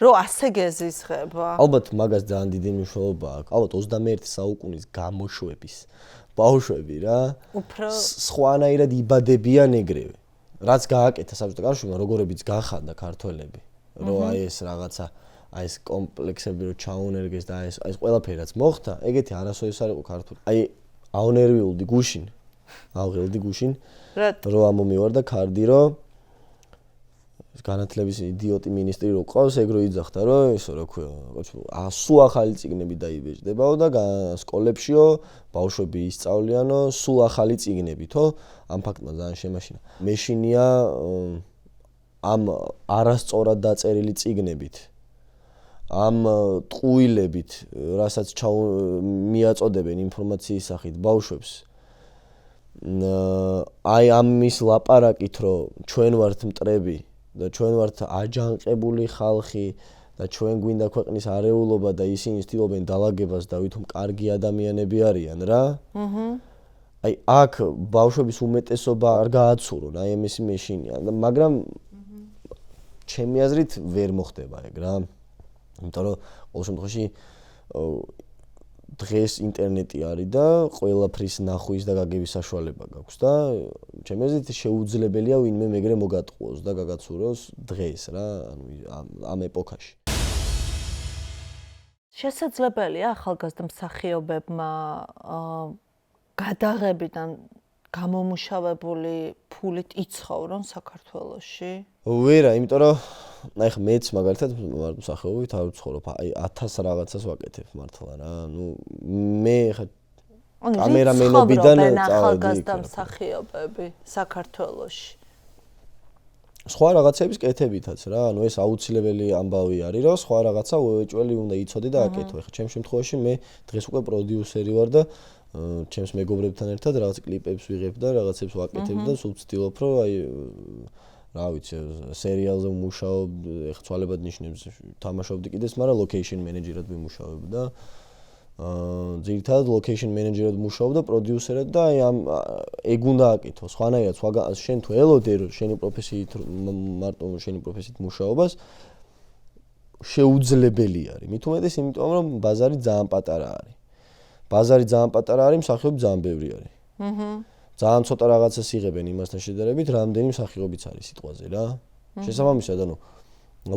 Speaker 2: რომ ასე გეზიზღება.
Speaker 1: ალბათ მაგას ძალიან დიდი მნიშვნელობა აქვს. ალბათ 21 საუკუნის გამოშვების ბავშვები რა.
Speaker 2: უფრო
Speaker 1: სხვანაირად იბადებიან ეგრევე. რაც გააკეთა საბჭოთა კავშირმა, როგორებიც გახანდა ქართველები, რომ აი ეს რაღაცა, აი ეს კომპლექსები რო ჩაუნერგეს და აი ეს ყველაფერი რაც მოხდა, ეგეთი არასოდეს არ იყო ქართული. აი აუნერვიულდი გუშინ. ავღელდი გუშინ რო ამომივარ და კარდი რომ განათლების იდიოტი მინისტრი რო ყავს ეგ რო იძახდა რომ ისო რა ქვია სულ ახალი წიგნები დაიბეჭდებაო და სკოლებშიო ბავშვები ისწავლიანო სულ ახალი წიგნებითო ამ ფაქტმა ძალიან შემაშინა მეშინია ამ არასწორად დაწერილი წიგნებით ამ ტყუილებით რასაც მიაწოდებენ ინფორმაციის სახით ბავშვებს აი ამის ლაპარაკით რომ ჩვენ ვართ მტრები და ჩვენ ვართ აჯანყებული ხალხი და ჩვენ გვინდა ქვეყნის არეულობა და ისინი ცდილობენ დალაგებას და ვითომ კარგი ადამიანები არიან რა. აი აქ ბავშვების უმეტესობა არ გააცურონ, აი ამისი მეშინია, მაგრამ ჩემი აზრით ვერ მოხდება ეგ რა. იმიტომ რომ ყოველ შემთხვევაში დღეს ინტერნეტი არის და ყველაფრის ნახვის და გაგების საშუალება გაქვს და ჩემი აზრით შეუძლებელია ვინმე მეგრე მოგატყუოს და გაგაცუროს დღეს რა ამ ეპოქაში.
Speaker 2: შესაძლებელია ახალგაზრდა მსახიობებმა გადაღებიდან გამომუშავებული ფულით იცხოვრონ საქართველოში?
Speaker 1: ვერა, იმიტომ რომ აი ხა მეც მაგალითად მსახიობობით არ ვცხოვრობ, აი 1000 რაღაცას ვაკეთებ მართლა რა. ნუ მე ხა კამერამენობიდან
Speaker 2: ახალგაზრდა მსახიობები საქართველოში.
Speaker 1: სხვა რაღაცების კეთებითაც რა, ანუ ეს აუცილებელი ამბავი არის, რომ სხვა რაღაცა უეჭველი უნდა იცოდე და აკეთო. ხა ჩემ შემთხვევაში მე დღეს უკვე პროდიუსერი ვარ და ჩემს მეგობრებთან ერთად რაღაც კლიპებს ვიღებ და რაღაცებს ვაკეთებ და სულ ვცდილობ რომ აი რა ვიცი სერიალზე ვმუშაობ, ეხლა ცვალებად ნიშნებს თამაშობდი კიდეც, მაგრამ location manager-ად ვიმუშავებ და ძირითადად location manager-ად ვმუშაობ და პროდიუსერად და აი ამ ეგ უნდა აკეთო. სხვანაირად შენ თუ ელოდე რომ შენი პროფესიით მარტო შენი პროფესიით მუშაობას შეუძლებელი არის. მით უმეტეს იმიტომ რომ ბაზარი ძალიან პატარა არის. ბაზარი ძალიან პატარა არის, მსახიობი ძალიან ბევრი არის. ძალიან ცოტა რაღაცას იღებენ იმასთან შედარებით, რამდენი მსახიობიც არის სიტყვაზე რა. შესაბამისად, ანუ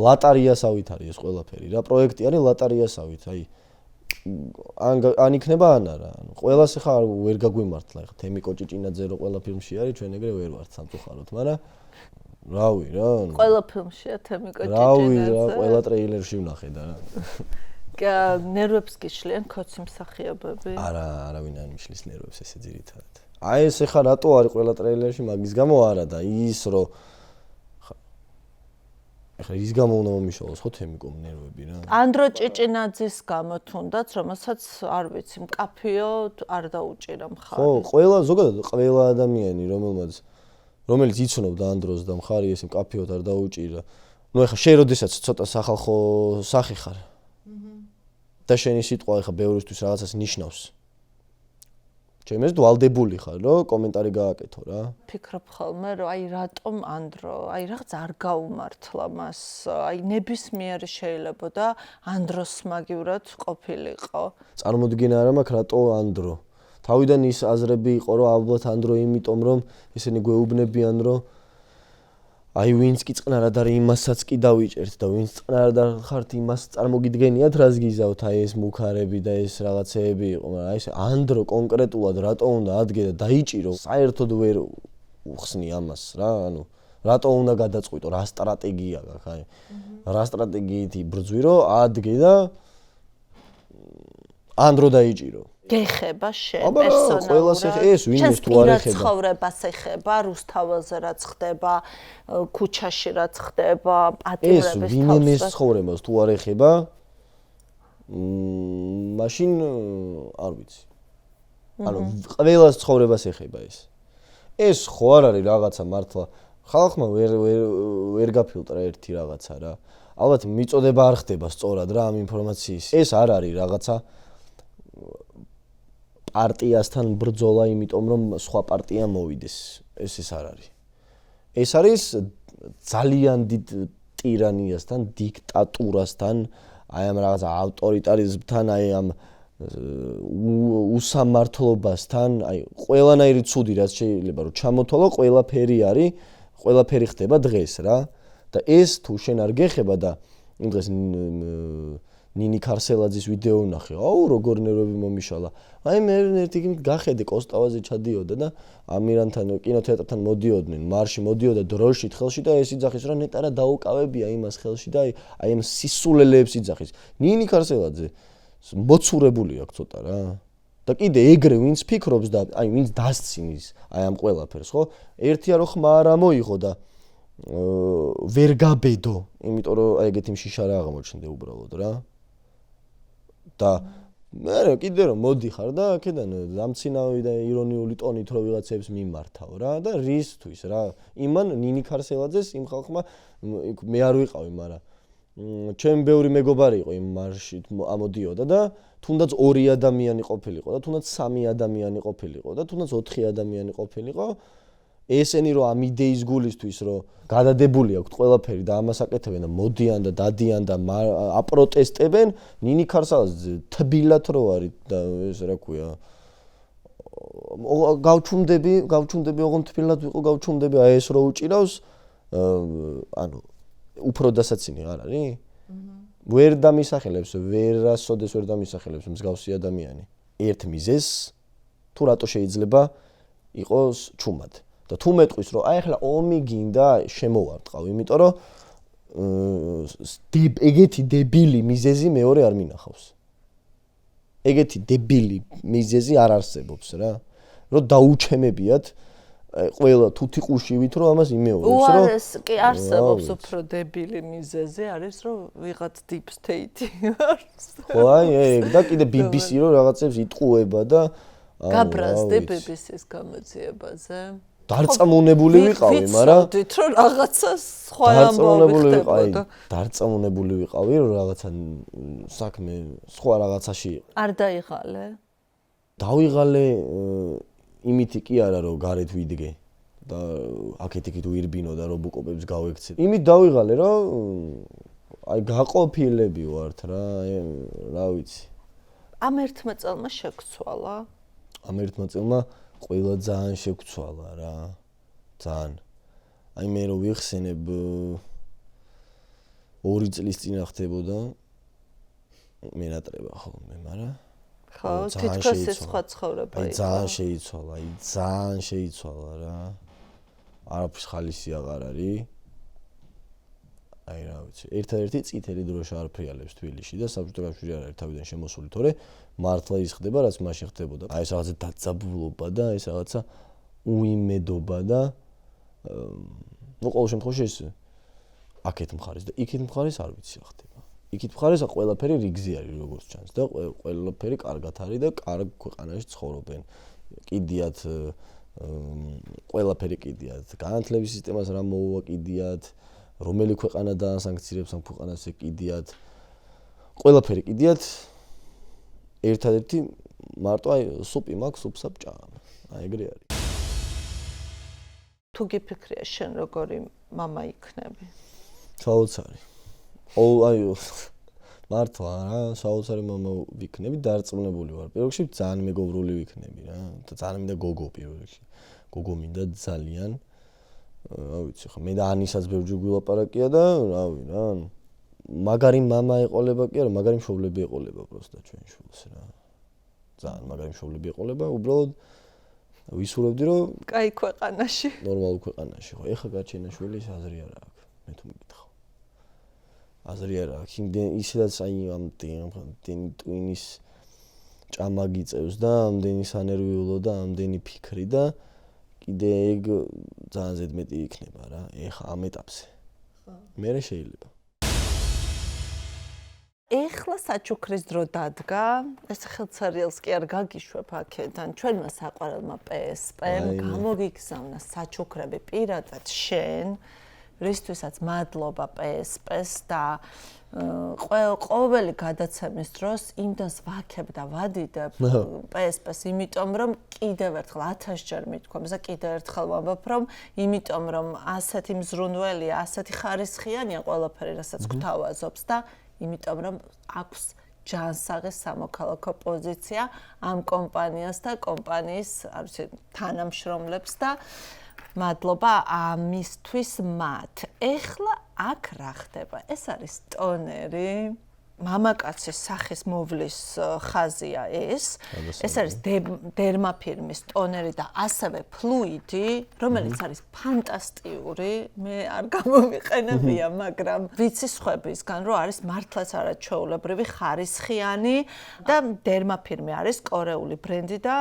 Speaker 1: ლატარიასავით არის ეს ყველაფერი რა, პროექტი არის ლატარიასავით, აი ან იქნება ან არა, ანუ ყველას ახლა ვერ გაგვიმართლა, ახლა თემი კოჭიჭინაძე რო ყველა ფილმში არის, ჩვენ ეგრე ვერ ვართ სამწუხაროდ, მაგრამ რავი რა, ანუ
Speaker 2: ყველა ფილმშია თემი კოჭიჭინაძე.
Speaker 1: რავი რა, ყველა ტრეილერში ვნახე და
Speaker 2: ნერვებს გიშლიან ქოცი მსახიობები?
Speaker 1: არავინ არ მიშლის ნერვებს ესე ძირითადად. აი ეს ახლა რატო არის ყველა ტრეილერში მაგის გამო არა და ის რო ახლა ის გამო უნდა მომიშალოს ხო თემიკომ ნერვები რა.
Speaker 2: ანდრო ჭიჭინაძის გამო თუნდაც, რომელსაც არ ვიცი, მკაფიო არ დაუჭირა მხარი.
Speaker 1: ხო, ყველა ზოგადად ყველა ადამიანი რომელიც იცნობდა ანდროს და მხარი ესე მკაფიოდ არ დაუჭირა. ნუ ახლა შენ როდესაც ცოტა სახალხო სახე ხარ. და შენი სიტყვა ახლა ბევრისთვის რაღაცას ნიშნავს. ჩემს ვალდებული ხარ, რომ კომენტარი გააკეთო რა.
Speaker 2: ფიქრობ ხოლმე, რომ აი რატომ ანდრო, აი რაღაც არ გაუმართლა მას, აი ნებისმიერი შეიძლება და ანდროს მაგივრად ყოფილიყო.
Speaker 1: წარმოდგენა არა მაქვს რატო ანდრო. თავიდან ის აზრები იყო, რომ ალბათ ანდრო იმიტომ, რომ ისინი გვეუბნებიან, რომ აი ვინც კი წყნარად არის იმასაც კი დავიჭერთ და ვინც წყნარად არ ხართ იმას წარმოგიდგენიათ რას გიზავთ აი ეს მუქარები და ეს რაღაცეები იყო მაგრამ აი ეს ანდრო კონკრეტულად რატო უნდა ადგე და დაიჭირო საერთოდ ვერ უხსნი ამას რა ანუ რატო უნდა გადაწყვიტო რა სტრატეგია გაქვს აი რა სტრატეგიით იბრძვირო ადგე და ანდრო დაიჭირო
Speaker 2: გეხება შენ პერსონალურად.
Speaker 1: ყველას ეს ვინმეს თუ არ ეხება.
Speaker 2: ცხოვრებას ეხება, რუსთაველზე რაც ხდება, ქუჩაში რაც ხდება, პატიმრების თავს.
Speaker 1: ეს ვინმეს ცხოვრებას თუ არ ეხება, მაშინ არ ვიცი. ანუ ყველას ცხოვრებას ეხება ეს. ეს ხო არ არის რაღაცა მართლა ხალხმა ვერ გაფილტრა ერთი რაღაცა რა. ალბათ მიწოდება არ ხდება სწორად რა ამ ინფორმაციის. ეს არ არის რაღაცა პარტიასთან ბრძოლა, იმიტომ რომ სხვა პარტია მოვიდეს. ეს არ არის. ეს არის ძალიან დიდ ტირანიასთან, დიქტატურასთან, აი ამ რაღაც ავტორიტარიზმთან, აი ამ უსამართლობასთან, აი ყველანაირი ცუდი რაც შეიძლება რომ ჩამოთვალო, ყველაფერი არის, ყველაფერი ხდება დღეს რა. და ეს თუ შენ არ გეხება და იმ დღეს ნინი ქარსელაძის ვიდეო ვნახე. აუ როგორ ნერვები მომიშალა. აი მე ერთი გიმით გახედე კოსტავაზე ჩადიოდა და ამირანთან კინოთეატრთან მოდიოდნენ, მარში მოდიოდა დროშით ხელში და ეს იძახის რა ნეტარა დაუკავებია იმას ხელში და აი ამ სისულელეებს იძახის. ნინი ქარსელაძე მოცურებული აქვს ცოტა რა. და კიდე ეგრე ვინც ფიქრობს და აი ვინც დასცინის აი ამ ყველაფერს ხო? ერთია რომ ხმა არ ამოიღო და ვერ გაბედო, იმიტომ რომ აი ეგეთი მშიშა რა აღმოჩნდა უბრალოდ რა. და მე კიდე რომ მოდიხარ და აქედან დამცინავი და ირონიული ტონით რო ვიღაცებს მიმართავ რა და რისთვის რა იმან ნინი ქარსელაძეს იმ ხალხმა მე არ ვიყავი მაგრამ ჩემ ბევრი მეგობარი იყო იმ მარში ამოდიოდა და თუნდაც 2 ადამიანი ყოფილიყო და თუნდაც 3 ადამიანი ყოფილიყო და თუნდაც 4 ადამიანი ყოფილიყო ესენი რომ ამ იდეის გულისთვის რომ გადადებული აქვთ ყველაფერი და ამას აკეთებენ და მოდიან და დადიან და აპროტესტებენ ნინი ქარსელაძე თბილად რო არის და ეს რა ქვია გავჩუმდები ოღონდ თბილად ვიყო გავჩუმდები აი ეს რო უჭირავს ანუ უფრო დასაცინი არ არის ვერ დამისახელებს ვერასოდეს ვერ დამისახელებს მსგავსი ადამიანი ერთ მიზეს თუ რატო შეიძლება იყოს ჩუმად და თუ მეტყვის რომ აი ახლა ომი გინდა შემოვარტყავ იმიტომ რომ ეგეთი დებილი მიზეზი მეორე არ მინახავს ეგეთი დებილი მიზეზი არ არსებობს რა რომ დაუჩემებიათ ყველა თუთიყუშივით რომ ამას იმეორებს რომ
Speaker 2: ეს კი არსებობს უფრო დებილი მიზეზი არის რომ ვიღაც deep state არის
Speaker 1: ხო აი ეგ და კიდე BBC რომ რაღაცებს იტყუება და
Speaker 2: გაბრაზდე BBC-ს გამოძიებაზე
Speaker 1: დარწმუნებული ვიყავი, მაგრამ
Speaker 2: ვიცოდით რომ რაღაცა სხვა ამბავი ხდებოდა.
Speaker 1: დარწმუნებული ვიყავი, რომ რაღაცა საქმე სხვა რაღაცაში იყო.
Speaker 2: არ დაიღალე?
Speaker 1: დავიღალე იმითი კი არა, რომ გარეთ ვიდგე და აქეთ-იქით ვირბინო და რობოკოპებს გავექცე. იმით დავიღალე, რომ აი გაყოფილები ვართ რა, რა ვიცი.
Speaker 2: ამ ერთმა წელმა შეგცვალა?
Speaker 1: ამ ერთმა წელმა ყველა ძალიან შეგვცვალა რა. ძალიან. აი მე რო ვიხსენებ 2 წლის წინ ხდებოდა მენატრება ხოლმე, მაგრამ
Speaker 2: ხო, თითქოს ეს სხვა ცხოვრება იყო.
Speaker 1: ძალიან შეიცვალა რა. არაფრის ხალისი აღარ არის. აი რა ვიცი, ერთადერთი წითელი დროშა არ ფრიალებს თბილისში და საბჭოთა კავშირი არ არის თავიდან შემოსული, თორე მართლა ის ხდება, რაც მაშინ ხდებოდა. აი ეს რაღაცა დაძაბულობა და ეს რაღაცა უიმედობა და ну, ყოველ შემთხვევაში ეს აქეთ მხარეს და იქეთ მხარეს არ ვიცი რა ხდება. იქით მხარეს ყველაფერი რიგზე არის როგორც ჩანს და ყველაფერი კარგად არის და კარგ ქვეყანაში ცხოვრობენ. კიდიათ ყველაფერი კიდიათ. განათლების სისტემას რა მოუვა კიდიათ. რომელი ქვეყანა დაასანქცირებს ამ ქვეყანას კიდიათ. ყველაფერი კიდიათ. ერთადერთი მარტო აი სუპი მაქვს, სუპს აბჭამ. აი ეგრე არის.
Speaker 2: თუ გიფიქრია შენ როგორი მამა იქნები?
Speaker 1: საოცარი. აი მართლა რა, საოცარი მამა ვიქნები, დარწმუნებული ვარ. პირველ რიგში ძალიან მეგობრული ვიქნები რა. და ძალიან მინდა გოგო პირველ რიგში. გოგო მინდა ძალიან. რა ვიცი ხო, მე და ანისაც ბევრჯერ გვილაპარაკია და რავი რა. მაგარი მამა ეყოლება კი არა, მაგარი მშობლები ეყოლება პროსტა ჩვენ შულს რა. ძალიან მაგარი მშობლები ეყოლება, უბრალოდ ვისურვებდი რომ
Speaker 2: კაი ქვეყანაში.
Speaker 1: ნორმალურ ქვეყანაში ხო. ეხა გაჩენაშვილის აზრი არა აქვს. მე თუ მეკითხავ. აზრი არა აქვს. ისედაც აი ამდენი ტვინის ჭამა გიწევს და ამდენი სანერვიულო და ამდენი ფიქრი და კიდე ეგ ძალიან ზედმეტი იქნება რა. ეხა ამ ეტაპზე. მერე შეიძლება.
Speaker 2: ეხლა საჩუქრის დრო დადგა. ეს ხელცერიელს კი არ გაგიშვებ აქედან. ჩვენმა საყვარელმა PSP-მ გამოგიგზავნა საჩუქრები პირადად შენ, რისთვისაც მადლობა PSP-ს და ყოველი გადაცემის დროს იმდენს ვაქებ და ვადიდებ PSP-ს, იმიტომ რომ კიდევ ერთხელ 1000 ჯერ მithქვამს და კიდევ ერთხელ ვამბობ, რომ იმიტომ რომ ასეთი მზრუნველია, ასეთი ხარისხიანია ყველაფერი, რასაც გვთავაზობს და იმიტომ რომ აქვს ჯანსაღი სამოქალაქო პოზიცია ამ კომპანიას და კომპანიის, არ ვიცი, თანამშრომლებს და მადლობა ამისთვის მათ. ეხლა აქ რა ხდება? ეს არის ტონერი. მამაკაცის სახის მოვლის ხაზია ეს. ეს არის დერმაფირმის ტონერი და ასევე ფლუიდი, რომელიც არის ფანტასტიკური. მე არ გამომიყენებია, მაგრამ ვიცი სხვებისგან, რომ არის მართლაც არაჩვეულებრივი ხარისხიანი და დერმაფირმი არის კორეული ბრენდი და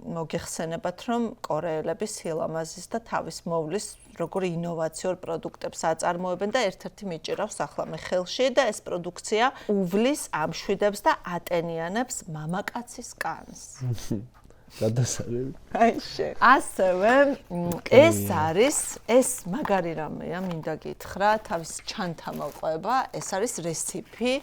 Speaker 2: მოგეხსენებათ, რომ კორეელები სილამაზის და თავის მოვლის როგორი ინოვაციურ პროდუქტებს აწარმოებენ და ერთ-ერთი მიჭირავს ახლა მე ხელში და ეს პროდუქცია უვლის, ამშვიდებს და ატენიანებს მამაკაცის კანს.
Speaker 1: გადასარევი.
Speaker 2: აი შე. ასევე ეს არის, ეს მაგარი რამეა, მინდა გითხრა, თავის ჩანთა მოყვება, ეს არის რესიპი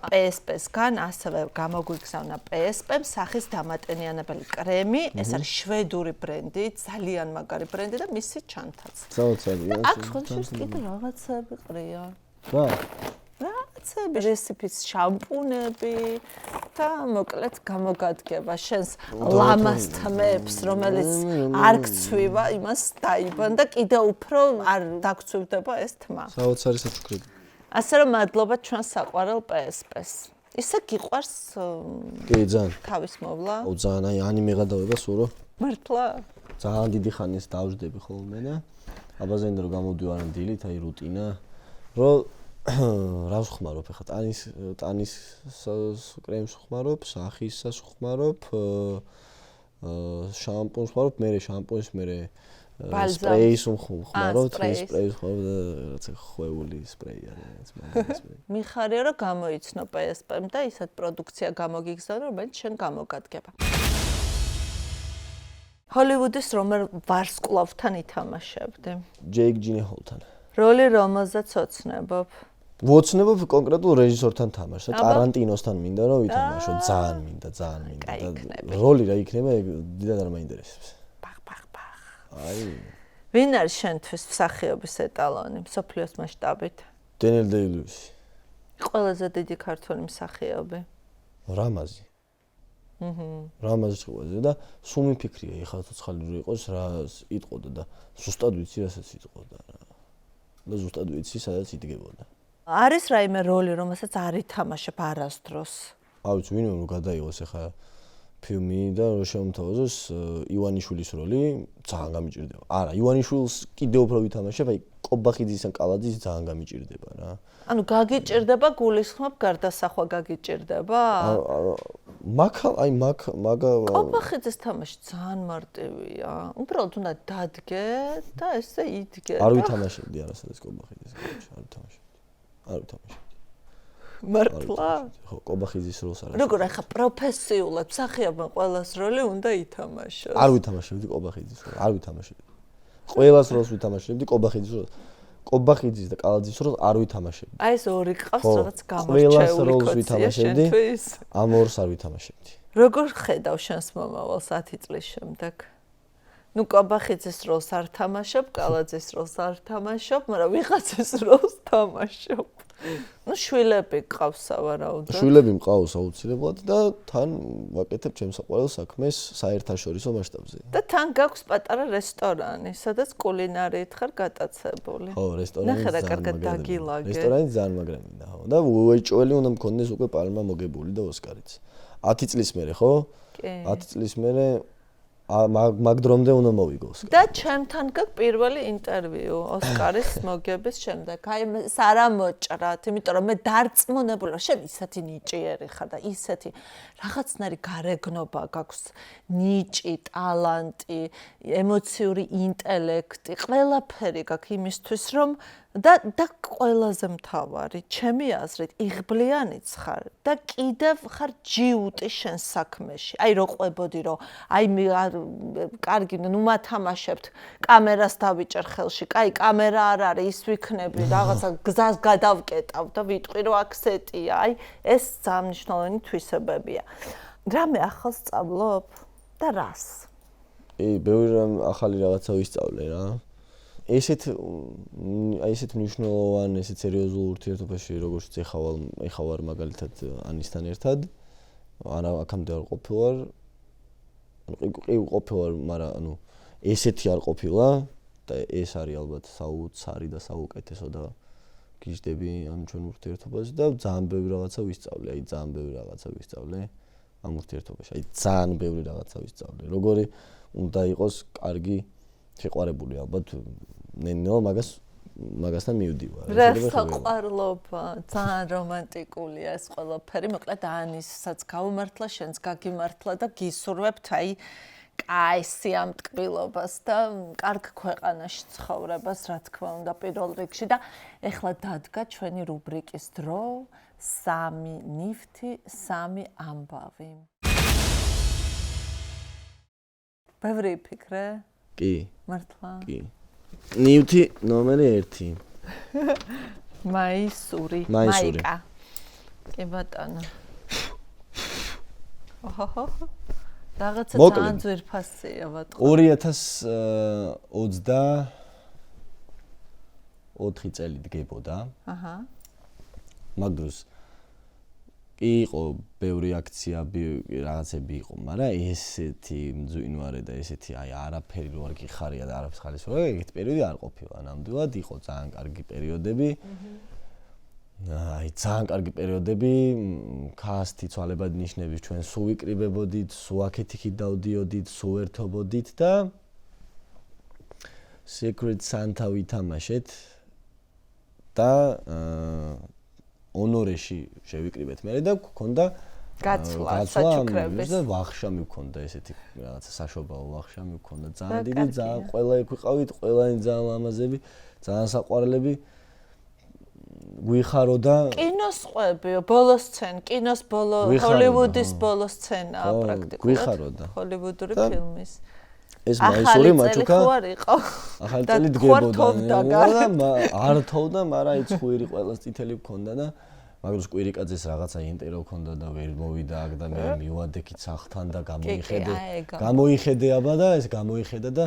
Speaker 2: PSP-სგან, ასევე გამოგვიგზავნა PSP-მ სახის დამატენიანებელი კრემი, ეს არის შვედური ბრენდი, ძალიან მაგარი ბრენდი და მისი ჩანთაც.
Speaker 1: საოცარია.
Speaker 2: აქ ხოჩებს კიდე რაღაცები ყრია.
Speaker 1: რა?
Speaker 2: რაღაცები, რესიპის შამპუნები და მოკლედ გამოგადგება შენს ლამას თმებს, რომელიც არ გცვივა, იმას დაიბან და კიდე უფრო არ დაგცვივდება ეს თმა.
Speaker 1: საოცარი საჩუქრები.
Speaker 2: ასე რომ მადლობა ჩვენ საყვარელ PSP-ს. ისე გიყვარს
Speaker 1: კი, ძალიან.
Speaker 2: თავის მოვლა?
Speaker 1: აუ ძალიან, აი ანიმეღა დავება სურო.
Speaker 2: მართლა?
Speaker 1: ძალიან დიდი ხანია დავждები ხოლმე და აბაზენდა რომ გამოდივარ ამ დილით, აი რუტინა, რომ რა ვხმარობ ახლა ტანის კრემს ვხმარობ, სახისას ვხმარობ, შამპუნს ვხმარობ, მე შამპუნის მე სპრეის ვხმარობ, სპრეის ვხმარობ და რაღაცა ხვეული სპრეი არის, რაღაც მაგარი სპრეი.
Speaker 2: მიხარია რომ გამოიცნო PSP-მ და ისეთ პროდუქცია გამოგიგზავნა, რომელიც შენ გამოგადგება. ჰოლივუდის რომელ ვარსკვლავთან ითამაშებდი?
Speaker 1: ჯეიკ ჯინეჰოლთან.
Speaker 2: როლი რომელზეც ოცნებობ?
Speaker 1: ვოცნებობ კონკრეტულ რეჟისორთან თამაშს, ტარანტინოსთან მინდა რომ ვითამაშო, ძალიან მინდა და როლი რა იქნება, დიდად არ მაინტერესებს.
Speaker 2: ბახ.
Speaker 1: აი.
Speaker 2: ვინ არის შენთვის მსახიობის ეტალონი მსოფლიოს მასშტაბით?
Speaker 1: დენიელ დეი-ლუისი.
Speaker 2: ყველაზე დიდი ქართველი მსახიობი?
Speaker 1: რამაზი. რამაზ ჭყვაზე და სულ მიფიქრია ეხლა ცოცხალი რო იყოს რა იტყოდა და ზუსტად ვიცი რასაც იტყოდა რა და ზუსტად ვიცი სადაც იდგებოდა
Speaker 2: არის რაიმე როლი რომელსაც არ ითამაშებ არასდროს
Speaker 1: არ ვიცი ვინმე რომ გადაიღოს ეხლა ფილმი და რო შემოთავაზოს ივანიშვილის როლი ძალიან გამიჭირდება არა ივანიშვილს კიდევ უფრო ვითამაშებ აი კობახიძის ან კალაძის ძალიან გამიჭირდება რა
Speaker 2: ანუ გაგიჭირდება გულისხმობ გარდასახვა გაგიჭირდება
Speaker 1: მაგა
Speaker 2: კობახიძის თამაში ძალიან მარტივია უბრალოდ უნდა დადგე და ესე იდგე
Speaker 1: არ ვითამაშებდი არასოდეს კობახიძის არ ვითამაშებდი
Speaker 2: მართლა
Speaker 1: ხო კობახიძის როლს არ
Speaker 2: როგორ ახლა პროფესიულად მსახიობმა ყველას როლი უნდა ითამაშოს
Speaker 1: არ ვითამაშებდი კობახიძის როლს არ ვითამაშებდი ყველას როლს ვითამაშებდი კობახიძის როლს კობახიძის და კალაძის როლს არ ვითამაშებდი
Speaker 2: აი ეს ორი ყავს რაღაც გამორჩეული კოცია შენთვის
Speaker 1: ამ ორს არ ვითამაშებდი
Speaker 2: როგორ ხედავ შენს მომავალს 10 წლის შემდეგ ნუ კობახიძის როლს არ თამაშობ კალაძის როლს არ თამაშობ მაგრამ ვიღაცის როლს თამაშობ ნუ შვილები გყავს სავარაუდოდ
Speaker 1: შვილები მყავს აუცილებლად და თან ვაკეთებ ჩემს საყვარელ საქმეს საერთაშორისო მასშტაბზე
Speaker 2: და თან გაქვს პატარა რესტორანი სადაც კულინარიით ხარ გატაცებული
Speaker 1: ხო რესტორანი
Speaker 2: ნახე რა კარგად დაგილაგე
Speaker 1: რესტორანი ძალიან მაგრამია ხო და უეჭველი უნდა მქონდეს უკვე პალმა მოგებული და ოსკარიც 10 წლის მერე ხო
Speaker 2: კი
Speaker 1: 10 წლის მერე მაგ დრომდე უნდა მოვიგოს.
Speaker 2: და ჩემთან გაქვს პირველი ინტერვიუ ოსკარის მოგების შემდეგ. აი ეს არ ამოჭრათ, იმიტომ რომ მე დარწმუნებული ვარ, შენ ისეთი ნიჭიერი ხარ და ისეთი რაღაცნაირი გარეგნობა გაქვს, ნიჭი, ტალანტი, ემოციური ინტელექტი, ყველაფერი გაქვს იმისთვის, რომ და ყველაზე მთავარი, ჩემი აზრით, იღბლიანიც ხარ და კიდევ ხარ ჯიუტი შენ საქმეში. აი რო ყვებოდი, რომ აი კარგი, ნუ მათამაშებთ, კამერას დავიჭერ ხელში. კაი, კამერა არ არის, ის ვიქნები, რაღაცა გზას გადავკეტავ და ვიტყვი, რომ აქცეტია. აი, ეს ძალიან მნიშვნელოვანი თვისებებია. რამე ახალს სწავლობ და რას?
Speaker 1: ბევრი ახალი რაღაცა ვისწავლე რა. ესეთ მნიშვნელოვან, ესეთ სერიოზულ ურთიერთობაში, როგორც ეხლა ვარ მაგალითად ანისთან ერთად, არა აქამდე არ ყოფილვარ. კი ყოფილვარ, მაგრამ ანუ ესეთი არ ყოფილა და ეს არის ალბათ საოცარი და საუკეთესო და გიждები ამ ჩვენ ურთიერთობაზე და ძალიან ბევრი რაღაცა ვისწავლე, აი ძალიან ბევრი რაღაცა ვისწავლე ამ ურთიერთობაში. აი ძალიან ბევრი რაღაცა ვისწავლე. როგორი უნდა იყოს კარგი შეყვარებული ალბათ ნენო მაგასთან მივდივარ.
Speaker 2: რა საყვარლობა, ძალიან რომანტიკულია ეს ყველაფერი. მოკლედ ანისაც გავუმართლა, შენს გაგიმართლა და გისურვებთ აი კაი სიამტკბილობას და კარგ ქვეყანაში ცხოვრებას, რა თქმა უნდა, პირველ რიგში და ეხლა დადგა ჩვენი რუბრიკის დრო, 3 ნივთი, 3 ამბავი. ბევრი ფიქრე?
Speaker 1: კი.
Speaker 2: მართლა?
Speaker 1: კი. ნივთი ნომერი 1.
Speaker 2: მაისური.
Speaker 1: მაისური.
Speaker 2: მაიკა. კი ბატონო. ოჰოჰო. რაღაცა ძალიან ძვირფასია ბატონო. 2024 წელი დგებოდა. აჰა. მაგ დროს კი იყო ბევრი აქცია, რაღაცები იყო, მაგრამ ესეთი მძვინვარე და ესეთი აი არაფერი რო არ გიხარია და არაფერს ხალის რო ეგეთ პერიოდი არ ყოფილა ნამდვილად, იყო ძალიან კარგი პერიოდები. აი ძალიან კარგი პერიოდები, ქასთი ცვალებად ნიშნები ჩვენ სულ ვიკრიბებოდით, სულ აქეთ-იქით დავდიოდით, სულ ერთობოდით და Secret Santa ვითამაშეთ და ონორეში შევიკრიბეთ მე და გქონდა გაცვლა საჩუქრების
Speaker 1: და ვახშამი გქონდა ესეთი რაღაცა საშობაო ვახშამი გქონდა ძალიან დიდი ძალიან ყველა იქ ვიყავით ყველანი ძალიან ლამაზები ძალიან საყვარლები ვიხარო და
Speaker 2: კინოს ყვებიო ბოლო სცენ კინოს ბოლო ჰოლივუდის ბოლო სცენაა პრაქტიკულად
Speaker 1: ვიხარო და
Speaker 2: ჰოლივუდური ფილმის
Speaker 1: ეს მაისური მაჩუკა
Speaker 2: ახალი
Speaker 1: წელი დგებოდა და არ თოვდა, მაგრამ ის ხვირი ყველას წითელი გქონდა და მაგრამ კვირიკაძეს რაღაცა ინტერო გქონდა და ვერ მოვიდა აქ და მე მივადექით სახთან და გამოიხედე აბა და ეს გამოიხედა და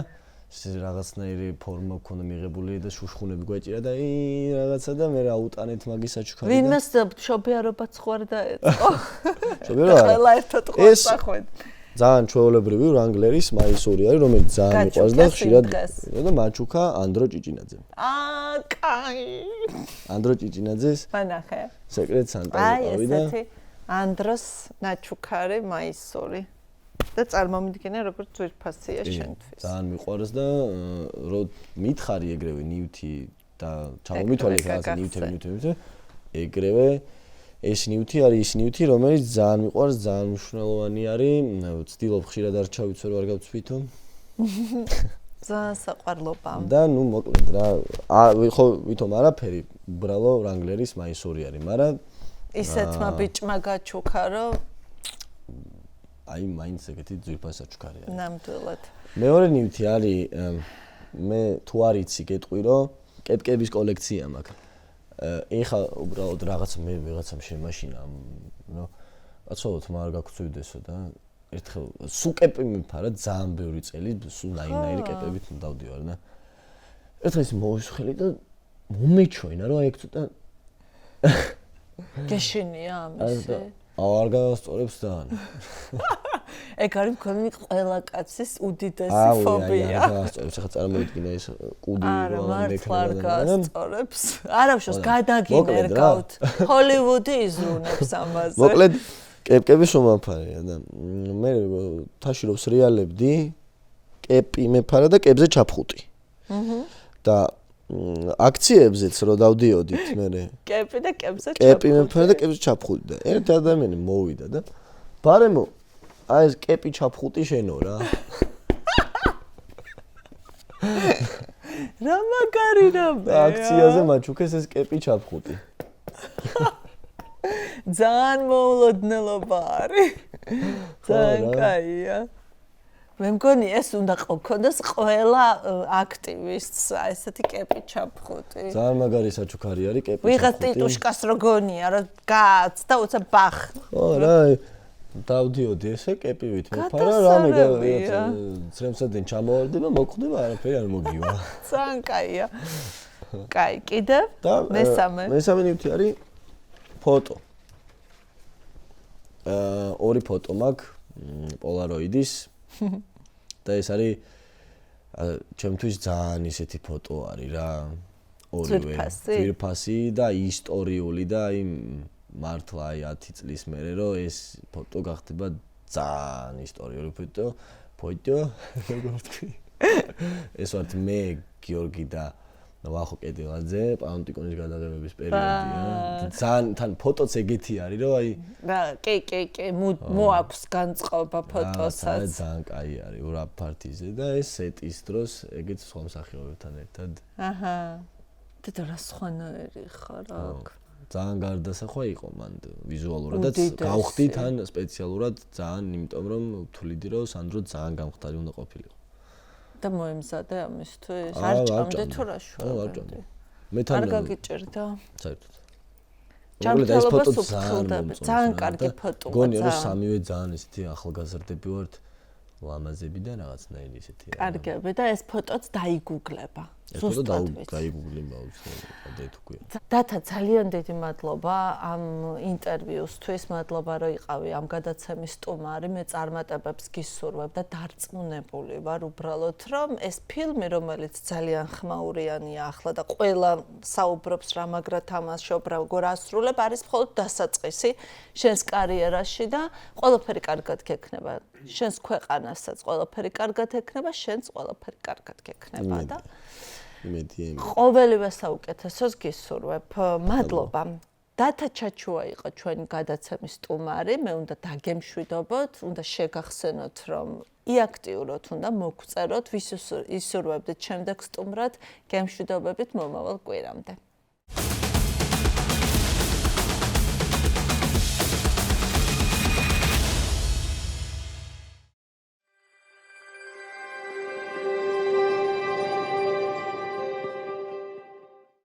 Speaker 1: რაღაცნაირი ფორმა ქონდა მიღებული და შუშხუნები გვეჭირა და რაღაცა და მე აუტანეთ მაგის საჩუქარი და
Speaker 2: ვინმეს მშობიარობაც ხوار დაეწყო
Speaker 1: მშობიარობა
Speaker 2: ყველა ერთად ხوار სახვედ
Speaker 1: ძალიან ჩვეულებრივი რანგლერის მაისური არის რომელიც ძალიან მიყვარს და ხშირად და მაჩუკა ანდრო ჭიჭინაძე
Speaker 2: კაი
Speaker 1: ანდრო ჭიჭინაძეს
Speaker 2: მანახე
Speaker 1: სეკრეტ სანტაზე ყავი და
Speaker 2: ანდროს ნაჩუქარი მაისური და წარმომიდგენია როგორც ძვირფასია შენთვის.
Speaker 1: ძალიან მიყვარს და რო მითხარი ეგრევე ნივთი და ჩამომითვალე რაღაცა ნივთები ეგრევე ეს ნივთი არის ის ნივთი რომელიც ძალიან მიყვარს, ძალიან მნიშვნელოვანი არის. ვცდილობ ხშირად არ ჩავიცვრო არ გავცვითო.
Speaker 2: ძალიან საყვარლობა.
Speaker 1: და ნუ მოკლედ რა ხო ვითომ არაფერი უბრალო რანგლერის მაისური არის, მაგრამ
Speaker 2: ისეთმა ბიჭმა გაჩუქა რომ
Speaker 1: აი მაინც ეგეთი ძვირფასი საჩუქარი არის.
Speaker 2: ნამდვილად.
Speaker 1: მეორე ნივთი არის მე თუ არ იცი გეტყვი რომ კეპკების კოლექცია მაქვს. ეხა უბრალოდ რაღაც მე ვიღაცამ შემაშინა ნო აცხოვოთ მაგ გაგწვიდესო და ერთხელ სულ კეპი მიფარა ძალიან ბევრი წელი სულ ნაირ კეპებით დავდივარ და ერთხელ ის მოვისხელი და მომეჩვენა რომ აი ეგ ცოტა
Speaker 2: გეშინია ამისი
Speaker 1: არ გასწორებს და
Speaker 2: ეგ არის მქონი ყველა კაცის უდიდესი ფობია.
Speaker 1: არა, გასწორებს, ახლა წარმოიდგინე ეს კუდი
Speaker 2: რა მართლა გასწორებს. არავშოს გადაგინერგავთ. ჰოლივუდი იზრუნებს ამაზე.
Speaker 1: მოკლედ კეპკები შემოფარია და მე თაში რო სრიალებდი, კეპი მეფარა და კებზე ჩაფხუტი. და აქციებზეც რო დავდიოდით მე.
Speaker 2: კეპი და კებზე ჩაფხუტი.
Speaker 1: კეპი მეფარა და კებზე ჩაფხუტი და ერთ ადამიანი მოვიდა და ბარემო აი ეს კეპი ჩაფხუტი შენო რა.
Speaker 2: რა მაგარი რამე.
Speaker 1: აქციაზე მაჩუქეს ეს კეპი ჩაფხუტი.
Speaker 2: ძალიან მოულოდნელობა არის. ძალიან კაია. მე მგონი ეს უნდა გქონდეს ყველა აქტივისტს ესეთი კეპი ჩაფხუტი.
Speaker 1: ძალიან მაგარი საჩუქარი არის კეპი ჩაფხუტი.
Speaker 2: ვიღაც ტიტუშკას რო გონია რა გააც და უცა ბახ.
Speaker 1: ხო რა დავდიოდი ესე კეპივით მეფარა რამე ცრემსადენ ჩამოვარდება მოკვდება არაფერი არ მოგივა.
Speaker 2: ძალიან კაია. კაი, კიდევ მესამე
Speaker 1: ნივთი არის ფოტო. ორი ფოტო მაქვს პოლაროიდის და ეს არის ჩემთვის ძალიან ისეთი ფოტო არის რა. ორივე ძვირფასი და ისტორიული და აი მართლა აი 10 წლის მერე რომ ეს ფოტო გახდება ძალიან ისტორიული ფოტო როგორ თქვი ეს ვართ მე გიორგი და ვახო კედელაძე პანტიკონის გადაღებების პერიოდია ძალიან თან ფოტოც ეგეთი არის რომ აი
Speaker 2: კი მოაქვს განწყობა ფოტოსაც
Speaker 1: ძალიან კაი არის ურა პარტიზე და ეს სეტის დროს ეგეც სხვა მსახიობებთან ერთად
Speaker 2: აჰა და რა სხვანაირი ხარ აქ
Speaker 1: ძალიან გარდასახვა იყო მან ვიზუალურადაც გავხდი თან სპეციალურად ძალიან იმიტომ რომ ვთვლიდი რომ სანდრო ძალიან გამხდარი უნდა ყოფილიყო
Speaker 2: და მოემზადე ამისთვის არ ჭამდე თუ რა შუა
Speaker 1: არ ჭამდე მე თან
Speaker 2: არ გაგიჭერდა
Speaker 1: საერთოდ
Speaker 2: ჭამდე ეს ფოტო ძალიან კარგი ფოტოა
Speaker 1: გონია რომ სამივე ძალიან ისეთი ახალგაზრდები ვართ ლამაზები და რაღაცნაირი ისეთი
Speaker 2: კარგები და ეს ფოტოც დაიგუგლება
Speaker 1: ზუსტად გაიგუგლება დეთქვია
Speaker 2: დათა ძალიან დიდი მადლობა ამ ინტერვიუსთვის მადლობა რომ იყავი ამ გადაცემის სტუმარი მე წარმატებებს გისურვებ და დარწმუნებული ვარ უბრალოდ რომ ეს ფილმი რომელიც ძალიან ხმაურიანია ახლა და ყველა საუბრობს რა მაგრა თამაშობ რა როგორ ასრულებ არის მხოლოდ დასაწყისი შენს კარიერაში და ყველაფერი კარგად გექნება შენს ქვეყანასაც ყველაფერი კარგად ექნება შენს ყველაფერი კარგად გექნება და ყოველივე საუკეთესოს გისურვებ. მადლობა. დათა ჩაჩუა იყო ჩვენი გადაცემის სტუმარი. მე უნდა დაგემშვიდობოთ, უნდა შეგახსენოთ, რომ იაქტიუროთ, უნდა მოგწეროთ, ვისურვებდით შემდეგ სტუმრად, გემშვიდობებით მომავალ კვირამდე.